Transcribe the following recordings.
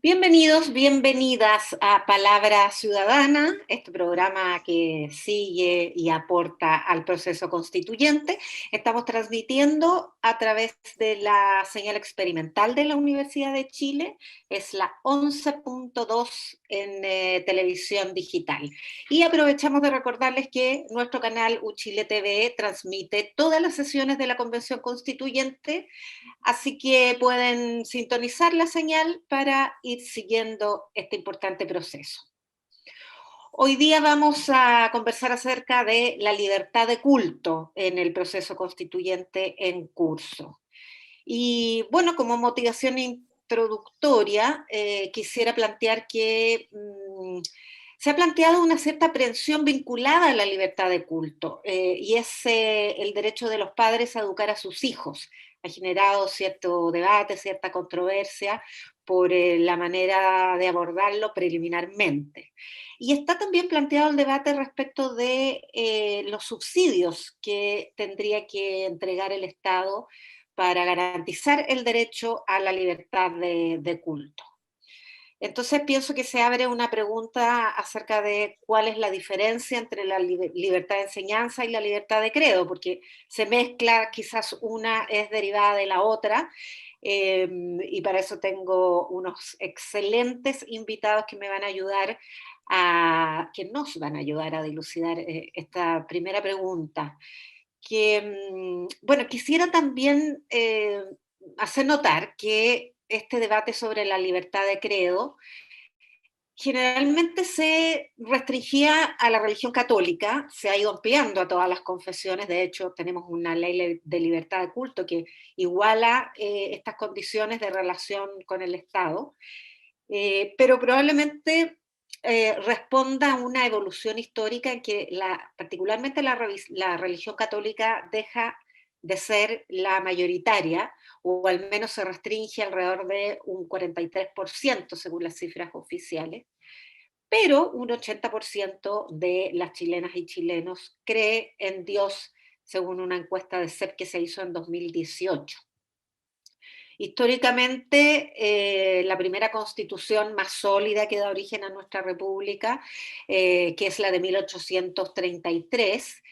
Bienvenidos, bienvenidas a Palabra Ciudadana, este programa que sigue y aporta al proceso constituyente. Estamos transmitiendo a través de la señal experimental de la Universidad de Chile, es la 11.2 en televisión digital. Y aprovechamos de recordarles que nuestro canal Uchile TV transmite todas las sesiones de la Convención Constituyente. Así que pueden sintonizar la señal para ir siguiendo este importante proceso. Hoy día vamos a conversar acerca de la libertad de culto en el proceso constituyente en curso. Y bueno, como motivación introductoria, quisiera plantear que se ha planteado una cierta aprehensión vinculada a la libertad de culto, y es el derecho de los padres a educar a sus hijos. Ha generado cierto debate, cierta controversia por la manera de abordarlo preliminarmente. Y está también planteado el debate respecto de los subsidios que tendría que entregar el Estado para garantizar el derecho a la libertad de culto. Entonces pienso que se abre una pregunta acerca de cuál es la diferencia entre la libertad de enseñanza y la libertad de credo, porque se mezcla, quizás una es derivada de la otra, y para eso tengo unos excelentes invitados que me van a ayudar que nos van a ayudar a dilucidar esta primera pregunta. Bueno, quisiera también hacer notar que este debate sobre la libertad de credo generalmente se restringía a la religión católica, se ha ido ampliando a todas las confesiones. De hecho tenemos una ley de libertad de culto que iguala estas condiciones de relación con el Estado, pero probablemente responda a una evolución histórica en que particularmente la religión católica deja de ser la mayoritaria, o al menos se restringe alrededor de un 43% según las cifras oficiales, pero un 80% de las chilenas y chilenos cree en Dios, según una encuesta de CEP que se hizo en 2018. Históricamente, la primera constitución más sólida que da origen a nuestra república, que es la de 1833,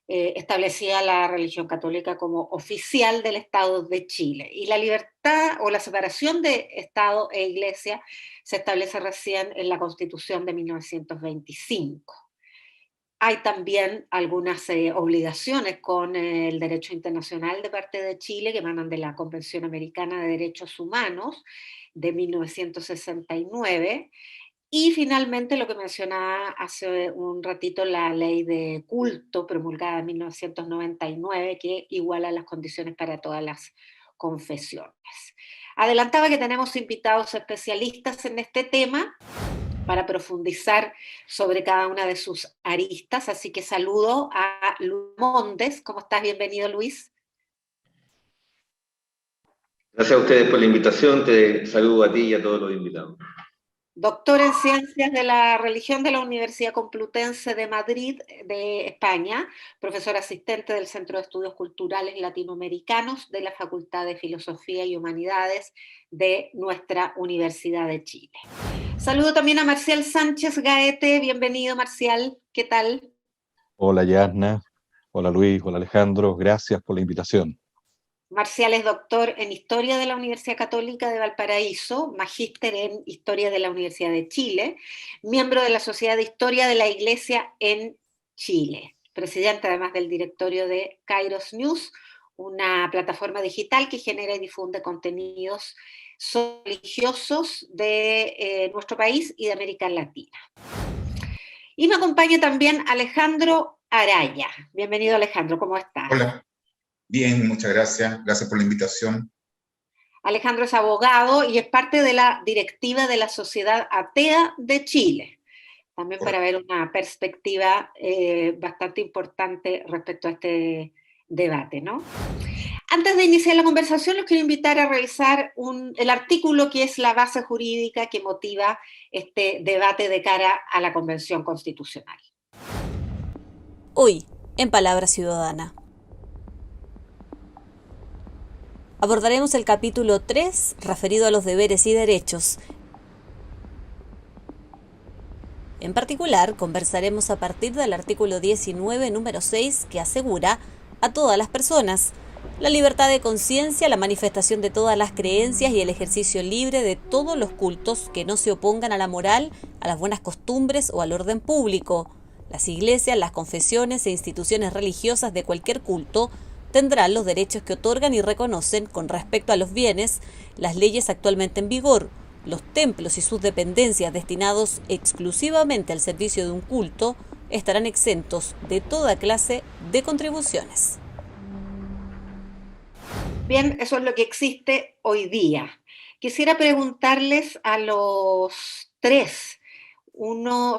establecía la religión católica como oficial del Estado de Chile. Y la libertad o la separación de Estado e Iglesia se establece recién en la Constitución de 1925. Hay también algunas obligaciones con el derecho internacional de parte de Chile que emanan de la Convención Americana de Derechos Humanos de 1969. Y finalmente, lo que mencionaba hace un ratito, la ley de culto promulgada en 1999, que iguala las condiciones para todas las confesiones. Adelantaba que tenemos invitados especialistas en este tema para profundizar sobre cada una de sus aristas, así que saludo a Luis Montes. ¿Cómo estás? Bienvenido, Luis. Gracias a ustedes por la invitación, te saludo a ti y a todos los invitados. Doctor en Ciencias de la Religión de la Universidad Complutense de Madrid, de España, profesor asistente del Centro de Estudios Culturales Latinoamericanos de la Facultad de Filosofía y Humanidades de nuestra Universidad de Chile. Saludo también a Marcial Sánchez Gaete. Bienvenido, Marcial. ¿Qué tal? Hola, Yasna. Hola, Luis. Hola, Alejandro. Gracias por la invitación. Marcial es doctor en Historia de la Universidad Católica de Valparaíso, magíster en Historia de la Universidad de Chile, miembro de la Sociedad de Historia de la Iglesia en Chile, presidente además del directorio de Kairos News, una plataforma digital que genera y difunde contenidos religiosos de nuestro país y de América Latina. Y me acompaña también Alejandro Araya. Bienvenido, Alejandro, ¿cómo estás? Hola, bien, muchas gracias. Gracias por la invitación. Alejandro es abogado y es parte de la directiva de la Sociedad Atea de Chile, también para ver una perspectiva bastante importante respecto a este debate, ¿no? Antes de iniciar la conversación, los quiero invitar a revisar el artículo que es la base jurídica que motiva este debate de cara a la Convención Constitucional. Hoy, en Palabra Ciudadana. Abordaremos el capítulo 3, referido a los deberes y derechos, En particular, conversaremos a partir del artículo 19, número 6, que asegura a todas las personas la libertad de conciencia, la manifestación de todas las creencias y el ejercicio libre de todos los cultos que no se opongan a la moral, a las buenas costumbres o al orden público. Las iglesias, las confesiones e instituciones religiosas de cualquier culto tendrán los derechos que otorgan y reconocen con respecto a los bienes, las leyes actualmente en vigor. Los templos y sus dependencias destinados exclusivamente al servicio de un culto estarán exentos de toda clase de contribuciones. Bien, eso es lo que existe hoy día. Quisiera preguntarles a los tres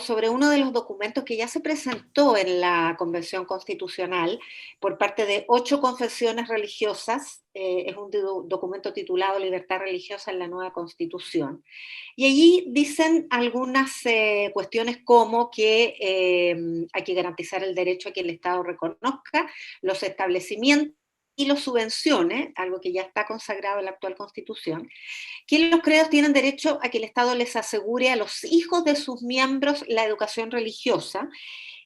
sobre uno de los documentos que ya se presentó en la Convención Constitucional por parte de 8 confesiones religiosas. Es un documento titulado Libertad Religiosa en la Nueva Constitución. Y allí dicen algunas cuestiones como que hay que garantizar el derecho a que el Estado reconozca los establecimientos y los subvencione, algo que ya está consagrado en la actual Constitución, que los credos tienen derecho a que el Estado les asegure a los hijos de sus miembros la educación religiosa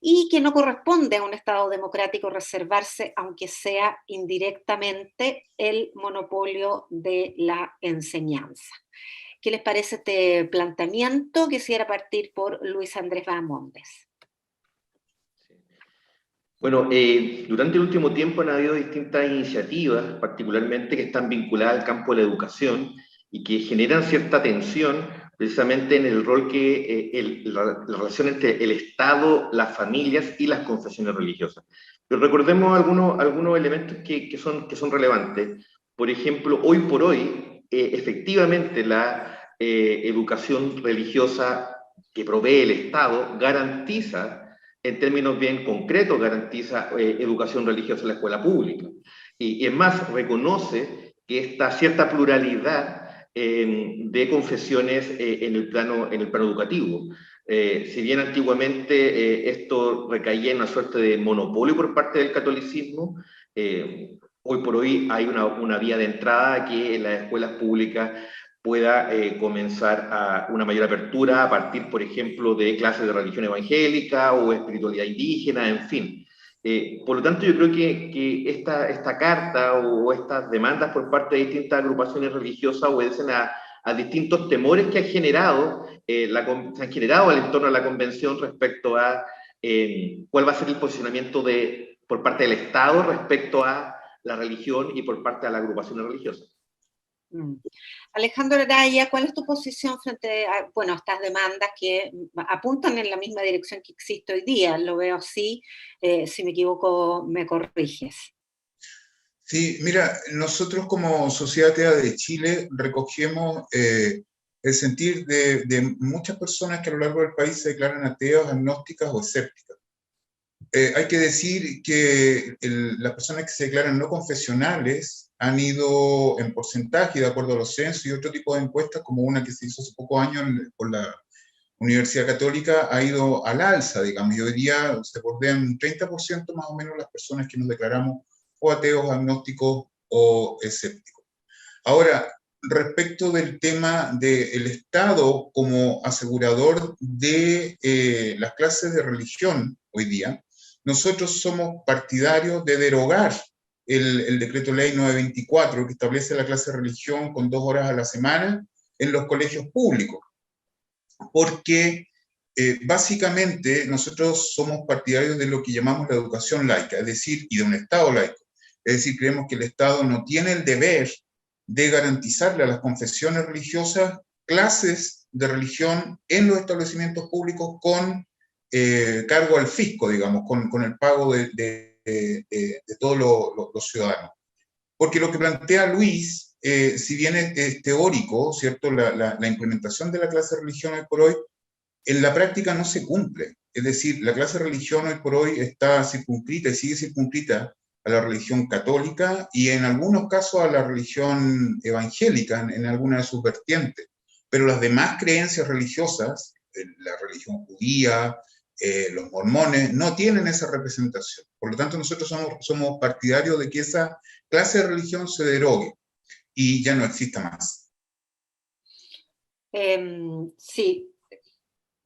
y que no corresponde a un Estado democrático reservarse, aunque sea indirectamente, el monopolio de la enseñanza. ¿Qué les parece este planteamiento? Quisiera partir por Luis Andrés Bahamondes. Bueno, durante el último tiempo han habido distintas iniciativas, particularmente que están vinculadas al campo de la educación y que generan cierta tensión precisamente en el rol que la relación entre el Estado, las familias y las confesiones religiosas. Pero recordemos algunos elementos que son relevantes. Por ejemplo, hoy por hoy, efectivamente la educación religiosa que provee el Estado garantiza, en términos bien concretos, garantiza educación religiosa en la escuela pública. Y es más, reconoce que esta cierta pluralidad de confesiones en el plano educativo. Si bien antiguamente esto recaía en una suerte de monopolio por parte del catolicismo, hoy por hoy hay una vía de entrada que en las escuelas públicas pueda comenzar a una mayor apertura a partir, por ejemplo, de clases de religión evangélica o espiritualidad indígena, en fin. Por lo tanto, yo creo que esta carta o estas demandas por parte de distintas agrupaciones religiosas obedecen a distintos temores que se han generado al entorno de la convención respecto a cuál va a ser el posicionamiento por parte del Estado respecto a la religión y por parte de las agrupaciones religiosas. Alejandro Araya, ¿cuál es tu posición frente a estas demandas que apuntan en la misma dirección que existe hoy día? Lo veo así, si me equivoco me corriges. Sí, mira, nosotros como Sociedad Atea de Chile recogemos el sentir de muchas personas que a lo largo del país se declaran ateas, agnósticas o escépticas. Hay que decir que las personas que se declaran no confesionales han ido en porcentaje, de acuerdo a los censos y otro tipo de encuestas, como una que se hizo hace pocos años por la Universidad Católica, ha ido al alza, digamos, y hoy día se bordean un 30% más o menos las personas que nos declaramos o ateos, agnósticos o escépticos. Ahora, respecto del tema del Estado como asegurador de las clases de religión hoy día, nosotros somos partidarios de derogar el decreto ley 924 que establece la clase de religión con 2 horas a la semana en los colegios públicos, porque básicamente nosotros somos partidarios de lo que llamamos la educación laica, es decir, y de un Estado laico. Es decir, creemos que el Estado no tiene el deber de garantizarle a las confesiones religiosas clases de religión en los establecimientos públicos con cargo al fisco, digamos, con el pago de todos los ciudadanos. Porque lo que plantea Luis, si bien es teórico, ¿cierto? La implementación de la clase de religión hoy por hoy, en la práctica no se cumple. Es decir, la clase de religión hoy por hoy está circunscrita y sigue circunscrita a la religión católica y en algunos casos a la religión evangélica, en alguna de sus vertientes. Pero las demás creencias religiosas, la religión judía, los mormones, no tienen esa representación. Por lo tanto, nosotros somos partidarios de que esa clase de religión se derogue y ya no exista más. Sí.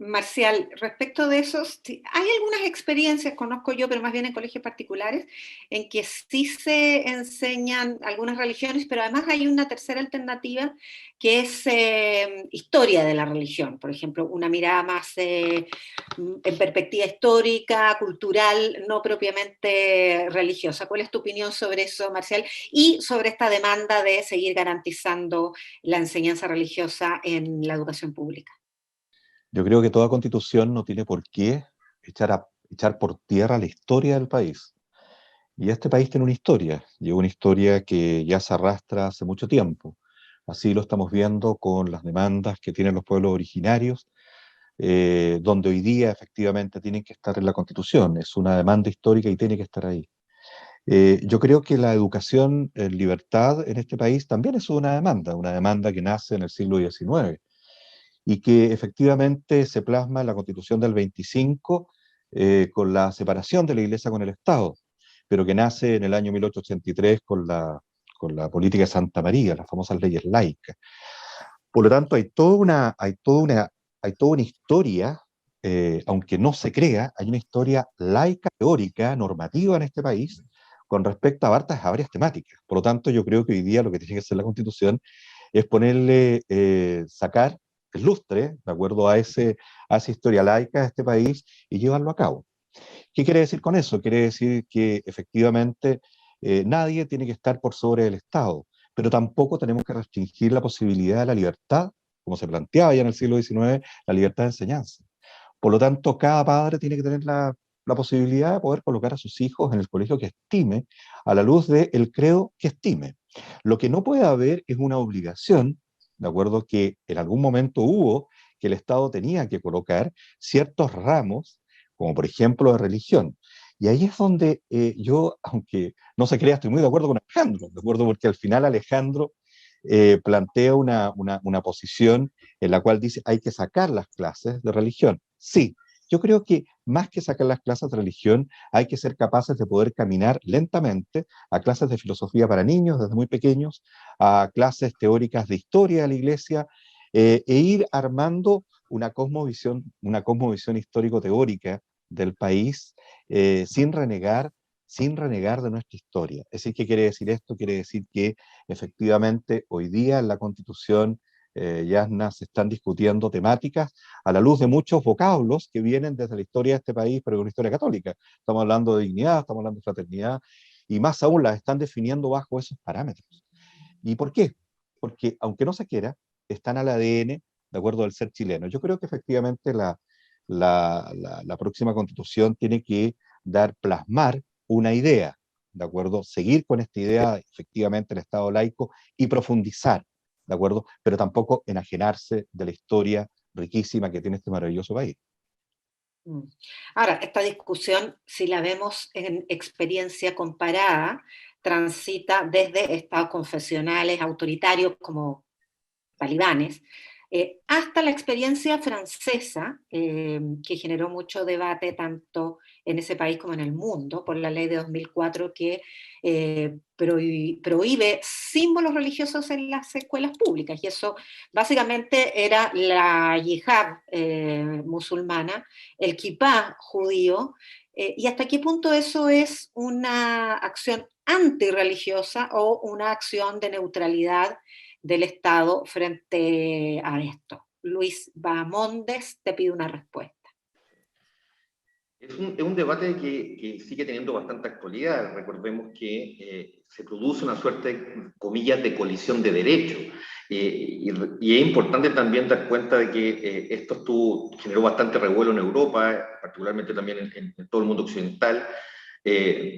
Marcial, respecto de eso, hay algunas experiencias, conozco yo, pero más bien en colegios particulares, en que sí se enseñan algunas religiones, pero además hay una tercera alternativa que es historia de la religión, por ejemplo, una mirada más en perspectiva histórica, cultural, no propiamente religiosa. ¿Cuál es tu opinión sobre eso, Marcial? Y sobre esta demanda de seguir garantizando la enseñanza religiosa en la educación pública. Yo creo que toda constitución no tiene por qué echar por tierra la historia del país. Y este país tiene una historia que ya se arrastra hace mucho tiempo. Así lo estamos viendo con las demandas que tienen los pueblos originarios, donde hoy día efectivamente tienen que estar en la Constitución. Es una demanda histórica y tiene que estar ahí. Yo creo que la educación en libertad en este país también es una demanda que nace en el siglo XIX y que efectivamente se plasma en la Constitución del 25 con la separación de la Iglesia con el Estado, pero que nace en el año 1883 con la política de Santa María, las famosas leyes laicas. Por lo tanto, hay toda una historia, aunque no se crea, hay una historia laica, teórica, normativa en este país con respecto a varias temáticas. Por lo tanto, yo creo que hoy día lo que tiene que hacer la Constitución es sacar el lustre, de acuerdo a esa historia laica de este país, y llevarlo a cabo. ¿Qué quiere decir con eso? Quiere decir que efectivamente nadie tiene que estar por sobre el Estado, pero tampoco tenemos que restringir la posibilidad de la libertad, como se planteaba ya en el siglo XIX, la libertad de enseñanza. Por lo tanto, cada padre tiene que tener la posibilidad de poder colocar a sus hijos en el colegio que estime, a la luz del credo que estime. Lo que no puede haber es una obligación, de acuerdo que en algún momento hubo, que el Estado tenía que colocar ciertos ramos, como por ejemplo de religión. Y ahí es donde yo, aunque no se crea, estoy muy de acuerdo con Alejandro, de acuerdo porque al final Alejandro plantea una posición en la cual dice hay que sacar las clases de religión. Sí, yo creo que más que sacar las clases de religión, hay que ser capaces de poder caminar lentamente a clases de filosofía para niños desde muy pequeños, a clases teóricas de historia de la iglesia, e ir armando una cosmovisión histórico-teórica del país sin renegar de nuestra historia. Es decir, ¿qué quiere decir esto? Quiere decir que efectivamente hoy día en la Constitución Yasna, se están discutiendo temáticas a la luz de muchos vocablos que vienen desde la historia de este país, pero de una historia católica. Estamos hablando de dignidad, estamos hablando de fraternidad, y más aún las están definiendo bajo esos parámetros. ¿Y por qué? Porque, aunque no se quiera, están al ADN, de acuerdo al ser chileno. Yo creo que efectivamente la próxima Constitución tiene que plasmar una idea, ¿de acuerdo? Seguir con esta idea, efectivamente, el Estado laico y profundizar, ¿de acuerdo? Pero tampoco enajenarse de la historia riquísima que tiene este maravilloso país. Ahora, esta discusión, si la vemos en experiencia comparada, transita desde estados confesionales autoritarios como talibanes, hasta la experiencia francesa, que generó mucho debate tanto en ese país como en el mundo, por la ley de 2004 que prohíbe símbolos religiosos en las escuelas públicas, y eso básicamente era la yihad musulmana, el kipá judío, y hasta qué punto eso es una acción antirreligiosa o una acción de neutralidad del Estado frente a esto. Luis Bahamondes te pide una respuesta. Es un debate que sigue teniendo bastante actualidad. Recordemos que se produce una suerte, comillas, de colisión de derechos. Y es importante también dar cuenta de que esto generó bastante revuelo en Europa, particularmente también en todo el mundo occidental,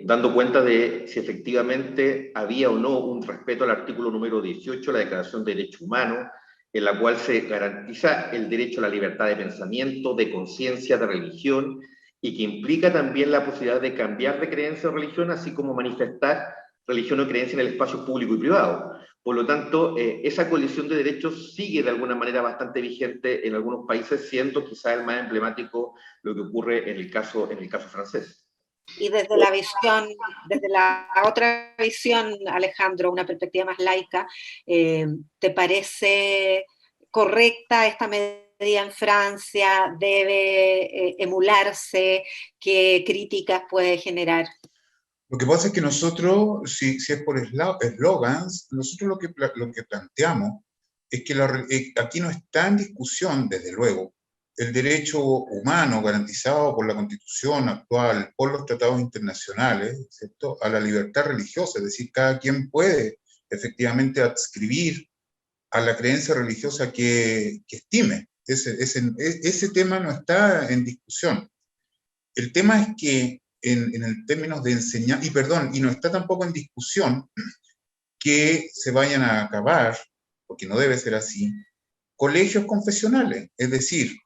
dando cuenta de si efectivamente había o no un respeto al artículo número 18 de la Declaración de Derechos Humanos, en la cual se garantiza el derecho a la libertad de pensamiento, de conciencia, de religión, y que implica también la posibilidad de cambiar de creencia o religión, así como manifestar religión o creencia en el espacio público y privado. Por lo tanto, esa colisión de derechos sigue de alguna manera bastante vigente en algunos países, siendo quizá el más emblemático lo que ocurre en el caso francés. Y desde la otra visión, Alejandro, una perspectiva más laica, ¿te parece correcta esta medida media en Francia debe emularse? ¿Qué críticas puede generar? Lo que pasa es que nosotros, si es por eslogans, nosotros lo que planteamos es que aquí no está en discusión, desde luego, el derecho humano garantizado por la Constitución actual, por los tratados internacionales, ¿cierto?, a la libertad religiosa, es decir, cada quien puede efectivamente adscribir a la creencia religiosa que estime. Ese tema no está en discusión. El tema es que en el términos de enseñar, y no está tampoco en discusión que se vayan a acabar, porque no debe ser así, colegios confesionales, es decir,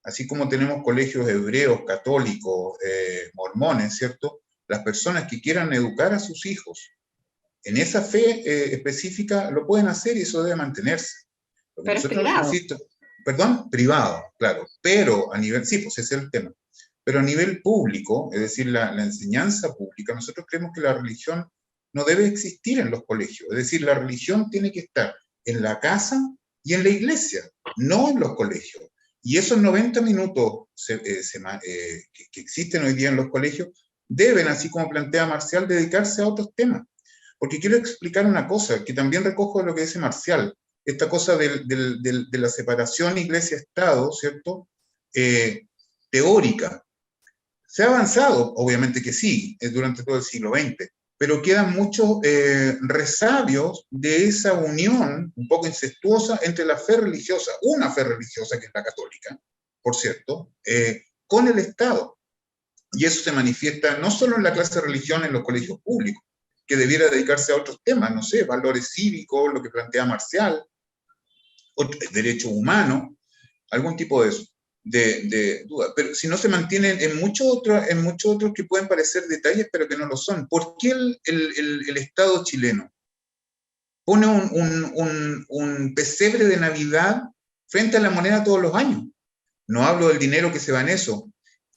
así como tenemos colegios hebreos, católicos, mormones, ¿cierto? Las personas que quieran educar a sus hijos en esa fe específica lo pueden hacer y eso debe mantenerse. Porque Pero es nosotros, privado. insisto, perdón, privado, claro, pero a nivel, sí, pues ese es el tema. Pero a nivel público, es decir, la enseñanza pública, nosotros creemos que la religión no debe existir en los colegios. Es decir, la religión tiene que estar en la casa y en la iglesia, no en los colegios. Y esos 90 minutos que existen hoy día en los colegios deben, así como plantea Marcial, dedicarse a otros temas. Porque quiero explicar una cosa, que también recojo de lo que dice Marcial, esta cosa de la separación iglesia-estado, ¿cierto? Teórica. Se ha avanzado, obviamente que sí, durante todo el siglo XX, pero quedan muchos resabios de esa unión un poco incestuosa entre la fe religiosa, una fe religiosa que es la católica, por cierto, con el Estado. Y eso se manifiesta no solo en la clase de religión en los colegios públicos, que debiera dedicarse a otros temas, no sé, valores cívicos, lo que plantea Marcial, derechos humanos, algún tipo de eso. De duda, pero si no se mantienen en muchos otros que pueden parecer detalles, pero que no lo son. ¿Por qué el Estado chileno pone un pesebre de Navidad frente a la moneda todos los años? No hablo del dinero que se va en eso.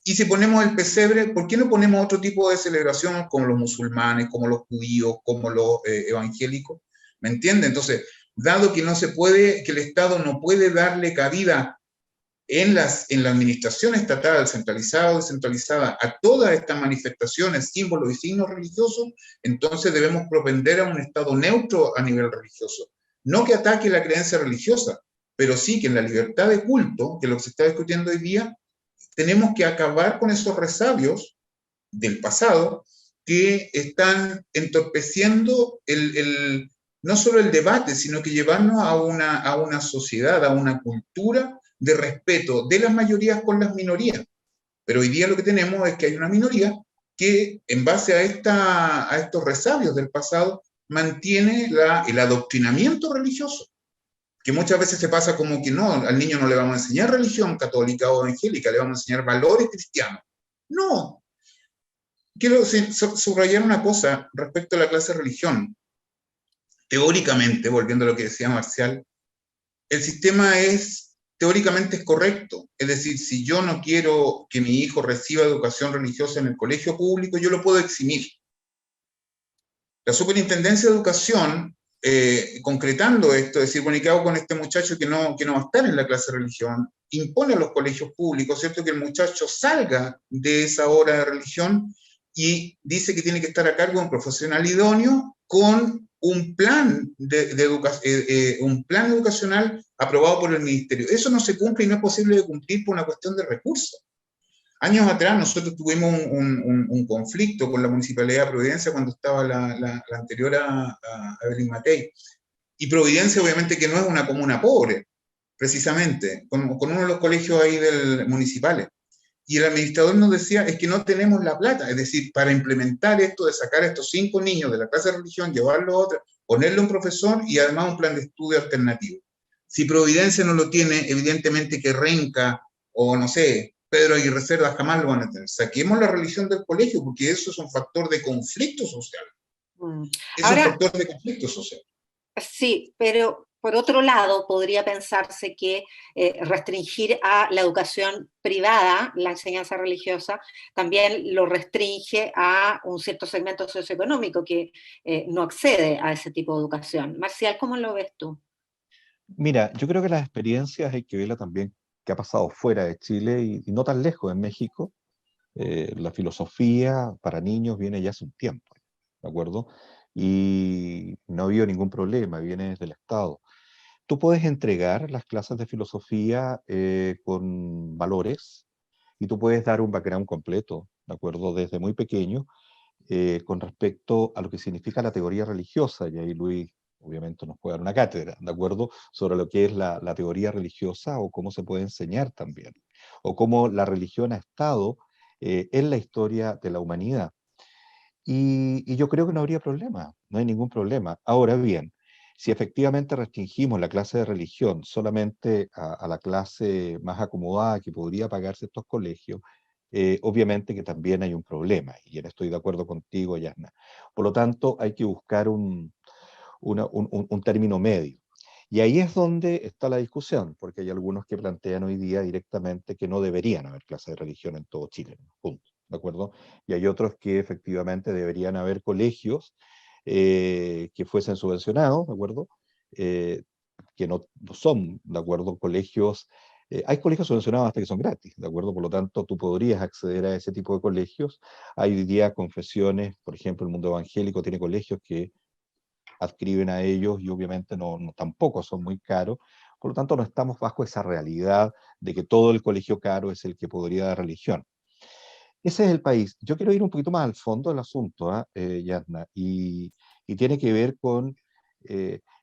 Y si ponemos el pesebre, ¿por qué no ponemos otro tipo de celebración como los musulmanes, como los judíos, como los evangélicos? ¿Me entiende? Entonces, dado que no se puede, que el Estado no puede darle cabida en la administración estatal, centralizada o descentralizada, a todas estas manifestaciones, símbolos y signos religiosos, entonces debemos propender a un Estado neutro a nivel religioso. No que ataque la creencia religiosa, pero sí que en la libertad de culto, que es lo que se está discutiendo hoy día, tenemos que acabar con esos resabios del pasado que están entorpeciendo no solo el debate, sino que llevarnos a una sociedad, a una cultura de respeto de las mayorías con las minorías. Pero hoy día lo que tenemos es que hay una minoría que, en base a estos resabios del pasado, mantiene el adoctrinamiento religioso, que muchas veces se pasa como que no, al niño no le vamos a enseñar religión católica o evangélica, le vamos a enseñar valores cristianos. No. Quiero subrayar una cosa respecto a la clase de religión. Teóricamente, volviendo a lo que decía Marcial, el sistema teóricamente es correcto. Es decir, si yo no quiero que mi hijo reciba educación religiosa en el colegio público, yo lo puedo eximir. La Superintendencia de Educación, concretando esto, es decir, bueno, ¿y qué hago con este muchacho que no va a estar en la clase de religión? Impone a los colegios públicos, ¿cierto?, que el muchacho salga de esa hora de religión y dice que tiene que estar a cargo de un profesional idóneo con un plan un plan educacional aprobado por el ministerio. Eso no se cumple y no es posible de cumplir por una cuestión de recursos. Años atrás nosotros tuvimos un conflicto con la Municipalidad de Providencia cuando estaba la anterior a Evelyn Matei. Y Providencia obviamente que no es una comuna pobre, precisamente, con uno de los colegios ahí municipales. Y el administrador nos decía, es que no tenemos la plata, es decir, para implementar esto de sacar a estos 5 niños de la clase de religión, llevarlos a otra, ponerle un profesor y además un plan de estudio alternativo. Si Providencia no lo tiene, evidentemente que Renca o no sé, Pedro Aguirre Cerda jamás lo van a tener. Saquemos la religión del colegio porque eso es un factor de conflicto social. Es un factor de conflicto social. Sí, pero por otro lado, podría pensarse que restringir a la educación privada, la enseñanza religiosa, también lo restringe a un cierto segmento socioeconómico que no accede a ese tipo de educación. Marcial, ¿cómo lo ves tú? Mira, yo creo que las experiencias hay que verlas también que ha pasado fuera de Chile y no tan lejos, en México. La filosofía para niños viene ya hace un tiempo, ¿de acuerdo? Y no ha habido ningún problema, viene desde el Estado. Tú puedes entregar las clases de filosofía con valores y tú puedes dar un background completo, ¿de acuerdo? Desde muy pequeño, con respecto a lo que significa la teoría religiosa, y ahí Luis obviamente nos puede dar una cátedra, ¿de acuerdo? Sobre lo que es la teoría religiosa o cómo se puede enseñar también, o cómo la religión ha estado en la historia de la humanidad. Y yo creo que no habría problema, no hay ningún problema. Ahora bien, si efectivamente restringimos la clase de religión solamente a la clase más acomodada que podría pagarse estos colegios, obviamente que también hay un problema, y en esto estoy de acuerdo contigo, Yasna. Por lo tanto, hay que buscar un término medio. Y ahí es donde está la discusión, porque hay algunos que plantean hoy día directamente que no deberían haber clases de religión en todo Chile, punto, ¿de acuerdo? Y hay otros que efectivamente deberían haber colegios que fuesen subvencionados, ¿de acuerdo? Eh, que no son, ¿de acuerdo? Colegios, hay colegios subvencionados hasta que son gratis, ¿de acuerdo? Por lo tanto, tú podrías acceder a ese tipo de colegios. Hay hoy día confesiones, por ejemplo, el mundo evangélico tiene colegios que adscriben a ellos y obviamente tampoco son muy caros. Por lo tanto, no estamos bajo esa realidad de que todo el colegio caro es el que podría dar religión. Ese es el país. Yo quiero ir un poquito más al fondo del asunto, Yasna, y tiene que ver con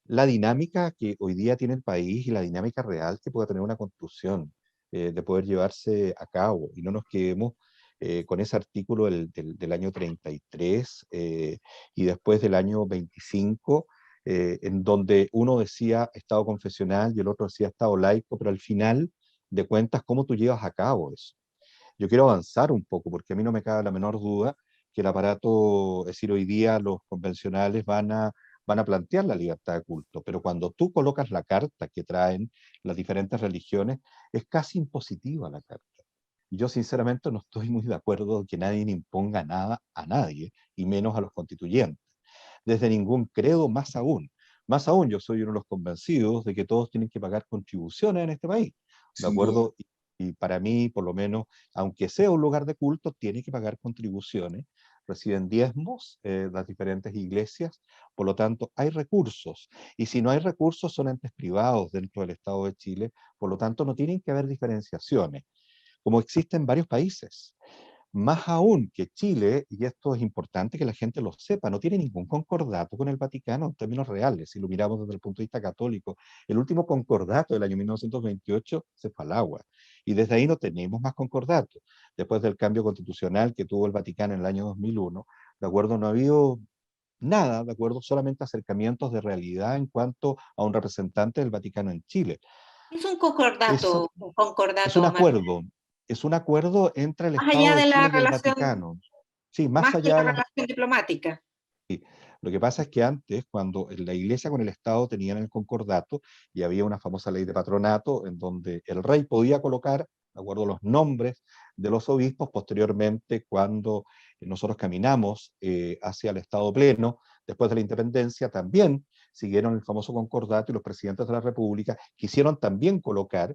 la dinámica que hoy día tiene el país y la dinámica real que puede tener una construcción de poder llevarse a cabo. Y no nos quedemos con ese artículo del año 33 y después del año 25, en donde uno decía Estado confesional y el otro decía Estado laico, pero al final de cuentas, ¿cómo tú llevas a cabo eso? Yo quiero avanzar un poco, porque a mí no me cabe la menor duda que el aparato, es decir, hoy día los convencionales van a plantear la libertad de culto, pero cuando tú colocas la carta que traen las diferentes religiones, es casi impositiva la carta. Y yo sinceramente no estoy muy de acuerdo que nadie imponga nada a nadie, y menos a los constituyentes. Desde ningún credo, más aún. Más aún, yo soy uno de los convencidos de que todos tienen que pagar contribuciones en este país, ¿de Sin duda. acuerdo? Y para mí, por lo menos, aunque sea un lugar de culto, tiene que pagar contribuciones, reciben diezmos las diferentes iglesias, por lo tanto, hay recursos. Y si no hay recursos, son entes privados dentro del Estado de Chile, por lo tanto, no tienen que haber diferenciaciones, como existen en varios países. Más aún que Chile, y esto es importante que la gente lo sepa, no tiene ningún concordato con el Vaticano en términos reales. Si lo miramos desde el punto de vista católico, el último concordato del año 1928 se fue al agua. Y desde ahí no tenemos más concordatos. Después del cambio constitucional que tuvo el Vaticano en el año 2001, ¿de acuerdo? No ha habido nada, ¿de acuerdo? Solamente acercamientos de realidad en cuanto a un representante del Vaticano en Chile. Es un Eso concordato, un es concordato más, es un acuerdo entre el más Estado allá de de la Chile y el relación, Vaticano. Sí, más más que allá la de las... relación diplomática. Lo que pasa es que antes, cuando la Iglesia con el Estado tenían el concordato, y había una famosa ley de patronato, en donde el rey podía colocar, de acuerdo a los nombres de los obispos, posteriormente, cuando nosotros caminamos hacia el Estado pleno, después de la independencia, también siguieron el famoso concordato y los presidentes de la República quisieron también colocar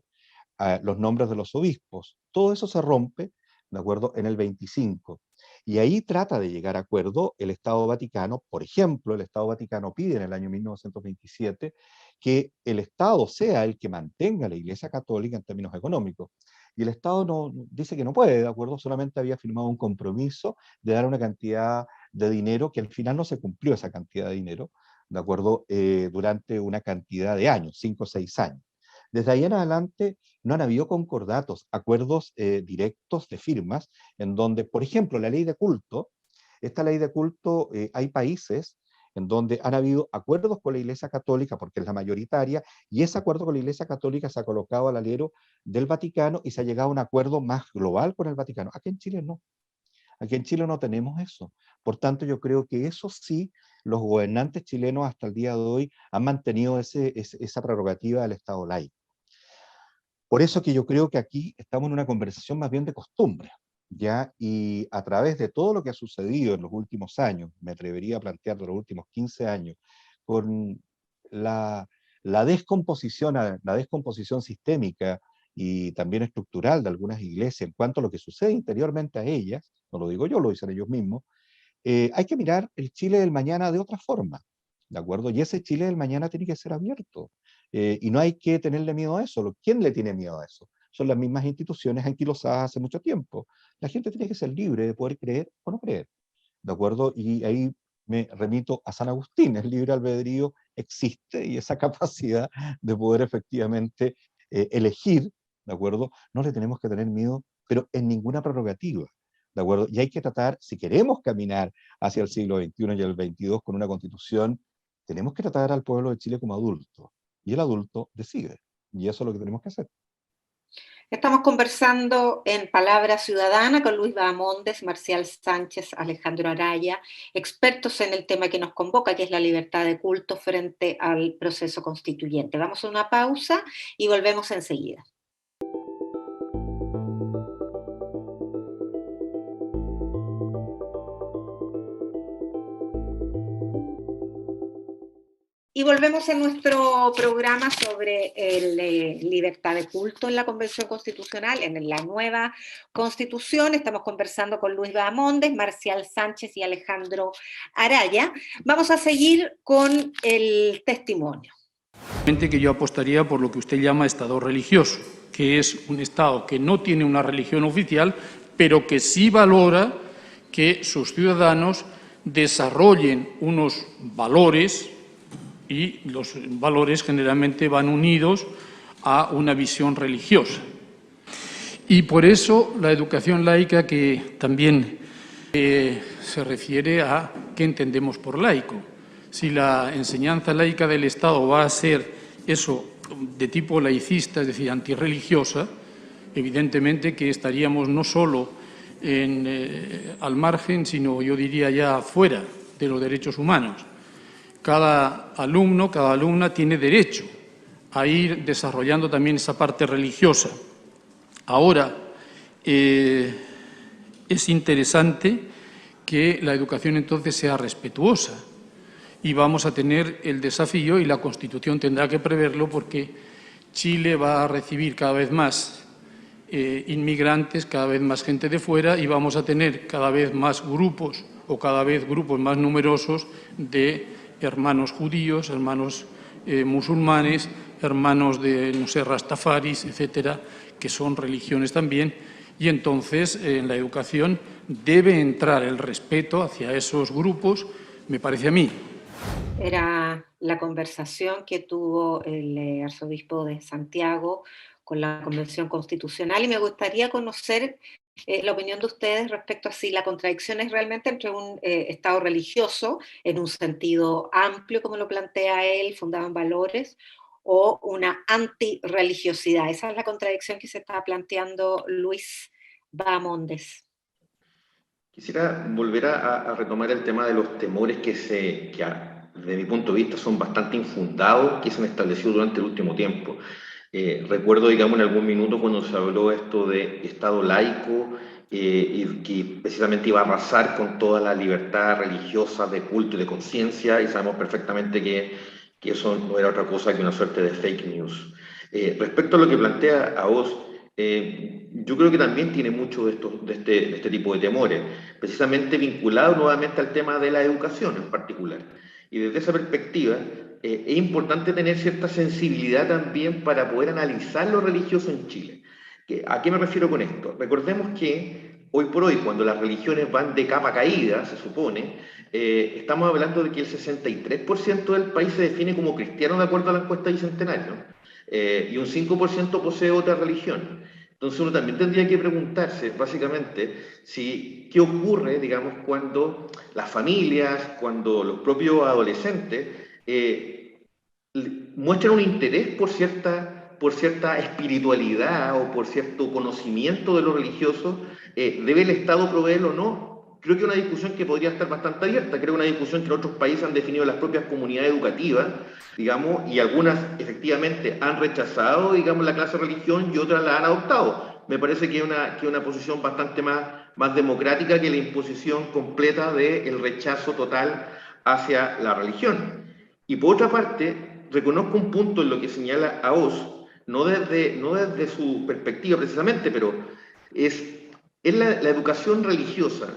los nombres de los obispos. Todo eso se rompe, ¿de acuerdo?, en el 25. Y ahí trata de llegar a acuerdo el Estado Vaticano. Por ejemplo, el Estado Vaticano pide en el año 1927 que el Estado sea el que mantenga la Iglesia Católica en términos económicos. Y el Estado dice que no puede, ¿de acuerdo? Solamente había firmado un compromiso de dar una cantidad de dinero que al final no se cumplió esa cantidad de dinero, ¿de acuerdo? Durante una cantidad de años, 5 o 6 años. Desde ahí en adelante no han habido concordatos, acuerdos directos de firmas, en donde, por ejemplo, la ley de culto, esta ley de culto, hay países en donde han habido acuerdos con la Iglesia Católica, porque es la mayoritaria, y ese acuerdo con la Iglesia Católica se ha colocado al alero del Vaticano y se ha llegado a un acuerdo más global con el Vaticano. Aquí en Chile no. Aquí en Chile no tenemos eso. Por tanto, yo creo que eso sí, los gobernantes chilenos hasta el día de hoy han mantenido esa prerrogativa del Estado laico. Por eso que yo creo que aquí estamos en una conversación más bien de costumbre, ¿ya? Y a través de todo lo que ha sucedido en los últimos años, me atrevería a plantear de los últimos 15 años, con la descomposición sistémica y también estructural de algunas iglesias en cuanto a lo que sucede interiormente a ellas, no lo digo yo, lo dicen ellos mismos, hay que mirar el Chile del mañana de otra forma, ¿de acuerdo? Y ese Chile del mañana tiene que ser abierto, y no hay que tenerle miedo a eso. ¿Quién le tiene miedo a eso? Son las mismas instituciones anquilosadas hace mucho tiempo. La gente tiene que ser libre de poder creer o no creer, ¿de acuerdo? Y ahí me remito a San Agustín, el libre albedrío existe y esa capacidad de poder efectivamente elegir, ¿de acuerdo? No le tenemos que tener miedo, pero en ninguna prerrogativa, ¿de acuerdo? Y hay que tratar, si queremos caminar hacia el siglo XXI y el XXII con una constitución, tenemos que tratar al pueblo de Chile como adulto, y el adulto decide, y eso es lo que tenemos que hacer. Estamos conversando en Palabra Ciudadana con Luis Bahamondes, Marcial Sánchez, Alejandro Araya, expertos en el tema que nos convoca, que es la libertad de culto frente al proceso constituyente. Vamos a una pausa y volvemos enseguida. Y volvemos a nuestro programa sobre libertad de culto en la Convención Constitucional, en la nueva Constitución. Estamos conversando con Luis Bahamondes, Marcial Sánchez y Alejandro Araya. Vamos a seguir con el testimonio. Que yo apostaría por lo que usted llama Estado religioso, que es un Estado que no tiene una religión oficial, pero que sí valora que sus ciudadanos desarrollen unos valores, y los valores generalmente van unidos a una visión religiosa. Y por eso la educación laica, que también se refiere a qué entendemos por laico. Si la enseñanza laica del Estado va a ser eso de tipo laicista, es decir, antirreligiosa, evidentemente que estaríamos no solo al margen, sino yo diría ya fuera de los derechos humanos. Cada alumno, cada alumna tiene derecho a ir desarrollando también esa parte religiosa. Ahora, es interesante que la educación entonces sea respetuosa y vamos a tener el desafío, y la Constitución tendrá que preverlo, porque Chile va a recibir cada vez más inmigrantes, cada vez más gente de fuera, y vamos a tener cada vez más grupos o cada vez grupos más numerosos de hermanos judíos, hermanos musulmanes, hermanos de, no sé, rastafaris, etcétera, que son religiones también, y entonces en la educación debe entrar el respeto hacia esos grupos, me parece a mí. Era la conversación que tuvo el arzobispo de Santiago con la Convención Constitucional, y me gustaría conocer la opinión de ustedes respecto a si la contradicción es realmente entre un Estado religioso, en un sentido amplio, como lo plantea él, fundado en valores, o una antirreligiosidad. Esa es la contradicción que se está planteando Luis Bahamondes. Quisiera volver a retomar el tema de los temores que desde mi punto de vista, son bastante infundados, que se han establecido durante el último tiempo. Recuerdo, digamos, en algún minuto cuando se habló esto de Estado laico, y que precisamente iba a arrasar con toda la libertad religiosa de culto y de conciencia, y sabemos perfectamente que eso no era otra cosa que una suerte de fake news. Respecto a lo que plantea Aoz, yo creo que también tiene mucho de este tipo de temores, precisamente vinculado nuevamente al tema de la educación en particular. Y desde esa perspectiva, es importante tener cierta sensibilidad también para poder analizar lo religioso en Chile. ¿A qué me refiero con esto? Recordemos que hoy por hoy, cuando las religiones van de capa caída, se supone, estamos hablando de que el 63% del país se define como cristiano de acuerdo a la encuesta bicentenario, y un 5% posee otra religión. Entonces uno también tendría que preguntarse, básicamente, qué ocurre, digamos, cuando las familias, cuando los propios adolescentes muestran un interés por cierta espiritualidad o por cierto conocimiento de lo religioso. ¿Debe el Estado proveerlo o no? Creo que es una discusión que podría estar bastante abierta. Creo que es una discusión que en otros países han definido las propias comunidades educativas, digamos, y algunas efectivamente han rechazado, digamos, la clase de religión y otras la han adoptado. Me parece que es una posición bastante más democrática que la imposición completa del rechazo total hacia la religión. Y por otra parte, reconozco un punto en lo que señala Aoz, no desde su perspectiva precisamente, pero es la educación religiosa,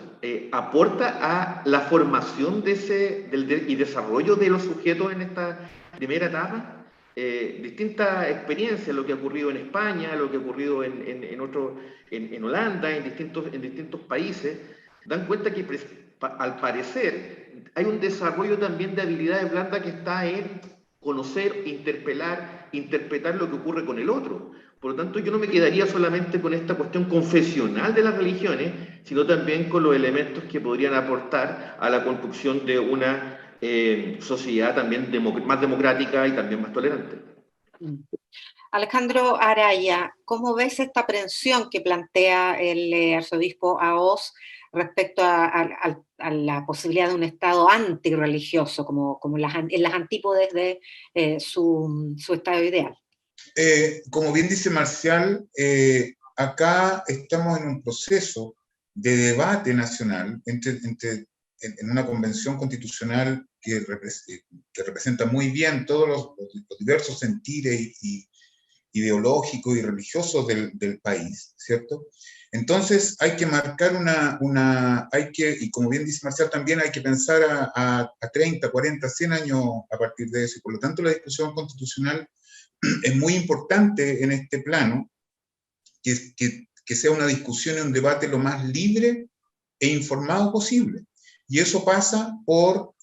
aporta a la formación y desarrollo de los sujetos en esta primera etapa. Distintas experiencias, lo que ha ocurrido en España, lo que ha ocurrido en Holanda, en distintos países, dan cuenta que al parecer hay un desarrollo también de habilidades blandas que está en conocer, interpretar lo que ocurre con el otro. Por lo tanto, yo no me quedaría solamente con esta cuestión confesional de las religiones, sino también con los elementos que podrían aportar a la construcción de una sociedad también más democrática y también más tolerante. Alejandro Araya, ¿cómo ves esta aprehensión que plantea el arzobispo Aoz respecto a la posibilidad de un Estado antirreligioso, como en las antípodes de su Estado ideal? Como bien dice Marcial, acá estamos en un proceso de debate nacional en una convención constitucional que representa muy bien todos los diversos sentires ideológicos y religiosos del país, ¿cierto? Entonces hay que marcar y como bien dice Marcial también, hay que pensar a 30, 40, 100 años a partir de eso, y por lo tanto la discusión constitucional es muy importante en este plano, que sea una discusión y un debate lo más libre e informado posible. Y eso pasa por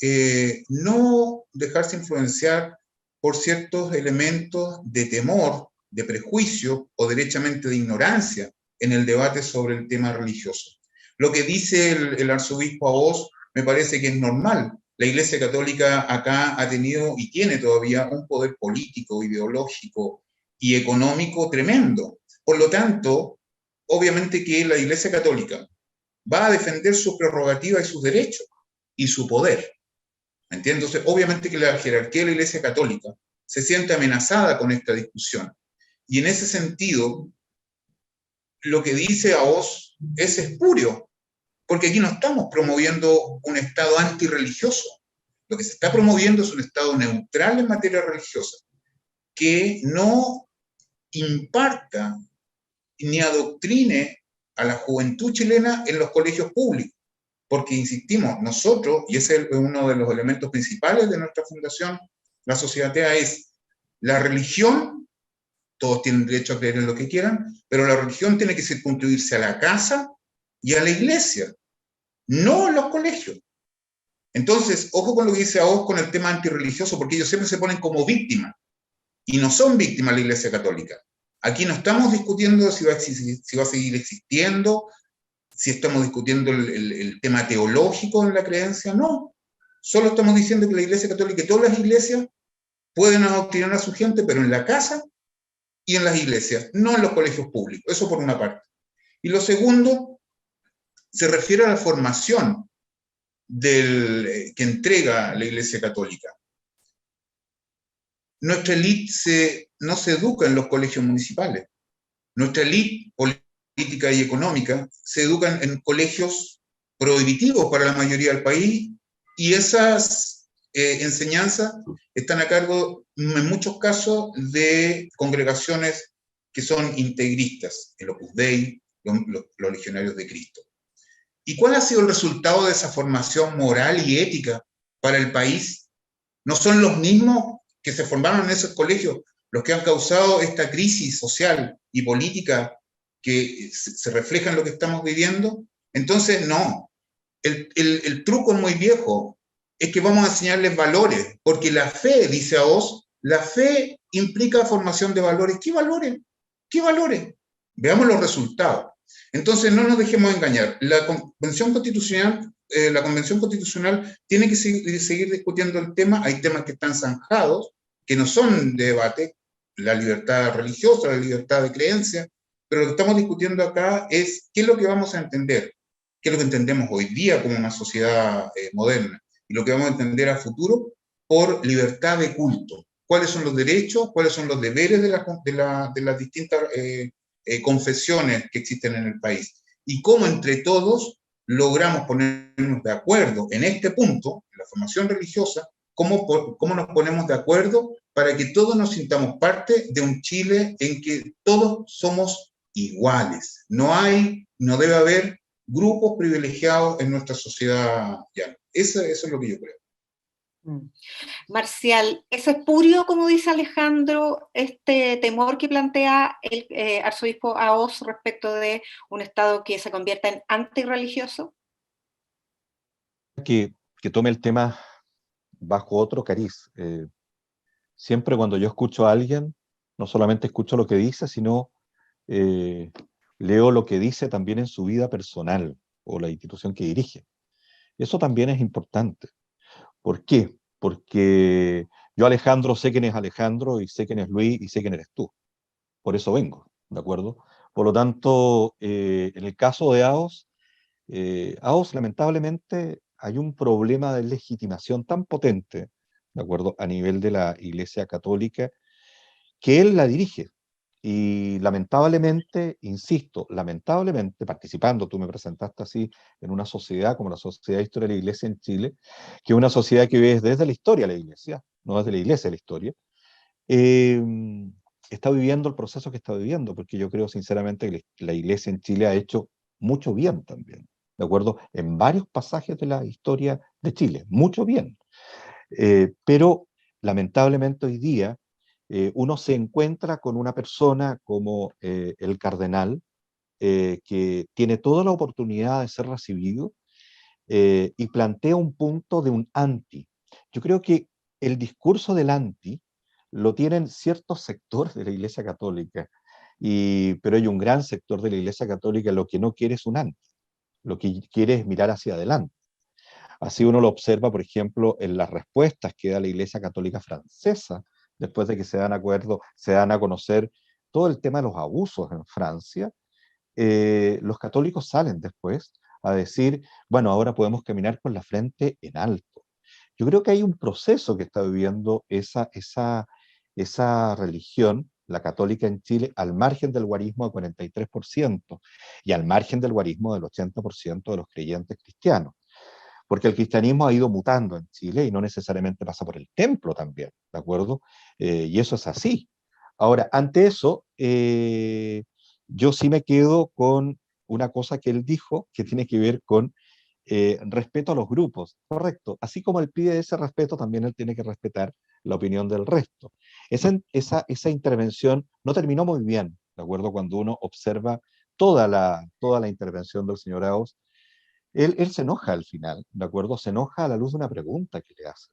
no dejarse influenciar por ciertos elementos de temor, de prejuicio o derechamente de ignorancia en el debate sobre el tema religioso. Lo que dice el arzobispo Aoz me parece que es normal. La Iglesia Católica acá ha tenido y tiene todavía un poder político, ideológico y económico tremendo. Por lo tanto, obviamente que la Iglesia Católica va a defender sus prerrogativas y sus derechos y su poder. ¿Entiendes? Obviamente que la jerarquía de la Iglesia Católica se siente amenazada con esta discusión. Y en ese sentido, lo que dice Aoz es espurio, porque aquí no estamos promoviendo un Estado antirreligioso. Lo que se está promoviendo es un Estado neutral en materia religiosa, que no imparta ni adoctrine a la juventud chilena en los colegios públicos. Porque, insistimos, nosotros, y ese es uno de los elementos principales de nuestra fundación, la Sociedad TEA, es la religión, todos tienen derecho a creer en lo que quieran, pero la religión tiene que circunscribirse a la casa y a la iglesia, no en los colegios. Entonces, ojo con lo que dice Aoz con el tema antirreligioso, porque ellos siempre se ponen como víctimas, y no son víctimas la Iglesia Católica. Aquí no estamos discutiendo si va a seguir existiendo, si estamos discutiendo el tema teológico en la creencia, no. Solo estamos diciendo que la Iglesia Católica y todas las iglesias pueden adoctrinar a su gente, pero en la casa y en las iglesias, no en los colegios públicos. Eso por una parte. Y lo segundo se refiere a la formación que entrega la Iglesia Católica. Nuestra élite no se educa en los colegios municipales. Nuestra élite política y económica se educan en colegios prohibitivos para la mayoría del país, y esas enseñanzas están a cargo, en muchos casos, de congregaciones que son integristas, el Opus Dei, los Legionarios de Cristo. ¿Y cuál ha sido el resultado de esa formación moral y ética para el país? ¿No son los mismos que se formaron en esos colegios los que han causado esta crisis social y política que se refleja en lo que estamos viviendo? Entonces, no. El truco es muy viejo. Es que vamos a enseñarles valores, porque la fe, dice Aoz, la fe implica formación de valores. ¿Qué valores? ¿Qué valores? Veamos los resultados. Entonces, no nos dejemos engañar. La Convención Constitucional tiene que seguir discutiendo el tema. Hay temas que están zanjados, que no son de debate, la libertad religiosa, la libertad de creencia, pero lo que estamos discutiendo acá es qué es lo que vamos a entender, qué es lo que entendemos hoy día como una sociedad moderna, y lo que vamos a entender a futuro por libertad de culto. ¿Cuáles son los derechos, cuáles son los deberes de las distintas confesiones que existen en el país? Y cómo entre todos logramos ponernos de acuerdo en este punto, en la formación religiosa, cómo nos ponemos de acuerdo para que todos nos sintamos parte de un Chile en que todos somos iguales. No debe haber grupos privilegiados en nuestra sociedad ya. Eso es lo que yo creo. Marcial, ¿es espurio, como dice Alejandro, este temor que plantea el arzobispo Aoz respecto de un Estado que se convierta en antirreligioso? Que tome el tema bajo otro cariz. Siempre cuando yo escucho a alguien, no solamente escucho lo que dice, sino leo lo que dice también en su vida personal o la institución que dirige. Eso también es importante. ¿Por qué? Porque yo, Alejandro, sé quién es Alejandro y sé quién es Luis y sé quién eres tú. Por eso vengo, ¿de acuerdo? Por lo tanto, en el caso de AOS, lamentablemente, hay un problema de legitimación tan potente, ¿de acuerdo? A nivel de la Iglesia Católica, que él la dirige. Y lamentablemente, insisto, lamentablemente, participando, tú me presentaste así, en una sociedad como la Sociedad de Historia de la Iglesia en Chile, que es una sociedad que ve desde la historia de la Iglesia, no desde la Iglesia de la historia, está viviendo el proceso que está viviendo, porque yo creo sinceramente que la Iglesia en Chile ha hecho mucho bien también, ¿de acuerdo? En varios pasajes de la historia de Chile, mucho bien. Pero lamentablemente hoy día uno se encuentra con una persona como el cardenal, que tiene toda la oportunidad de ser recibido y plantea un punto de un anti. Yo creo que el discurso del anti lo tienen ciertos sectores de la Iglesia Católica, pero hay un gran sector de la Iglesia Católica lo que no quiere es un anti, lo que quiere es mirar hacia adelante. Así uno lo observa, por ejemplo, en las respuestas que da la Iglesia Católica francesa, después de que se dan a conocer todo el tema de los abusos en Francia. Los católicos salen después a decir, bueno, ahora podemos caminar con la frente en alto. Yo creo que hay un proceso que está viviendo esa religión, la católica en Chile, al margen del guarismo del 43% y al margen del guarismo del 80% de los creyentes cristianos. Porque el cristianismo ha ido mutando en Chile y no necesariamente pasa por el templo también, ¿de acuerdo? Y eso es así. Ahora, ante eso, yo sí me quedo con una cosa que él dijo que tiene que ver con respeto a los grupos, correcto. Así como él pide ese respeto, también él tiene que respetar la opinión del resto. Esa intervención no terminó muy bien, ¿de acuerdo? Cuando uno observa toda la intervención del señor Arauz, él se enoja al final, ¿de acuerdo? Se enoja a la luz de una pregunta que le hace,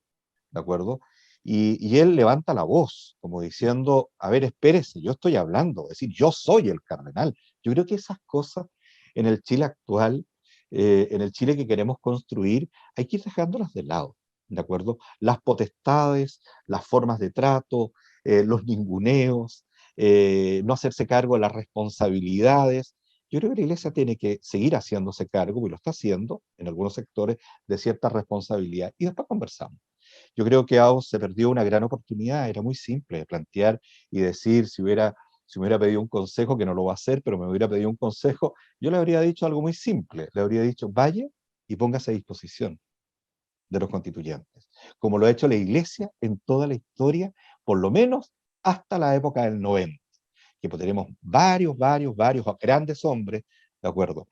¿de acuerdo? Y él levanta la voz, como diciendo, a ver, espérese, yo estoy hablando, es decir, yo soy el cardenal. Yo creo que esas cosas en el Chile actual, en el Chile que queremos construir, hay que ir dejándolas de lado, ¿de acuerdo? Las potestades, las formas de trato, los ninguneos, no hacerse cargo de las responsabilidades. Yo creo que la Iglesia tiene que seguir haciéndose cargo, y lo está haciendo en algunos sectores, de cierta responsabilidad, y después conversamos. Yo creo que AOS se perdió una gran oportunidad, era muy simple de plantear y decir, si me hubiera pedido un consejo, que no lo va a hacer, pero me hubiera pedido un consejo, yo le habría dicho algo muy simple, le habría dicho, vaya y póngase a disposición de los constituyentes, como lo ha hecho la Iglesia en toda la historia, por lo menos hasta la época del 90, que tenemos varios grandes hombres, ¿de acuerdo?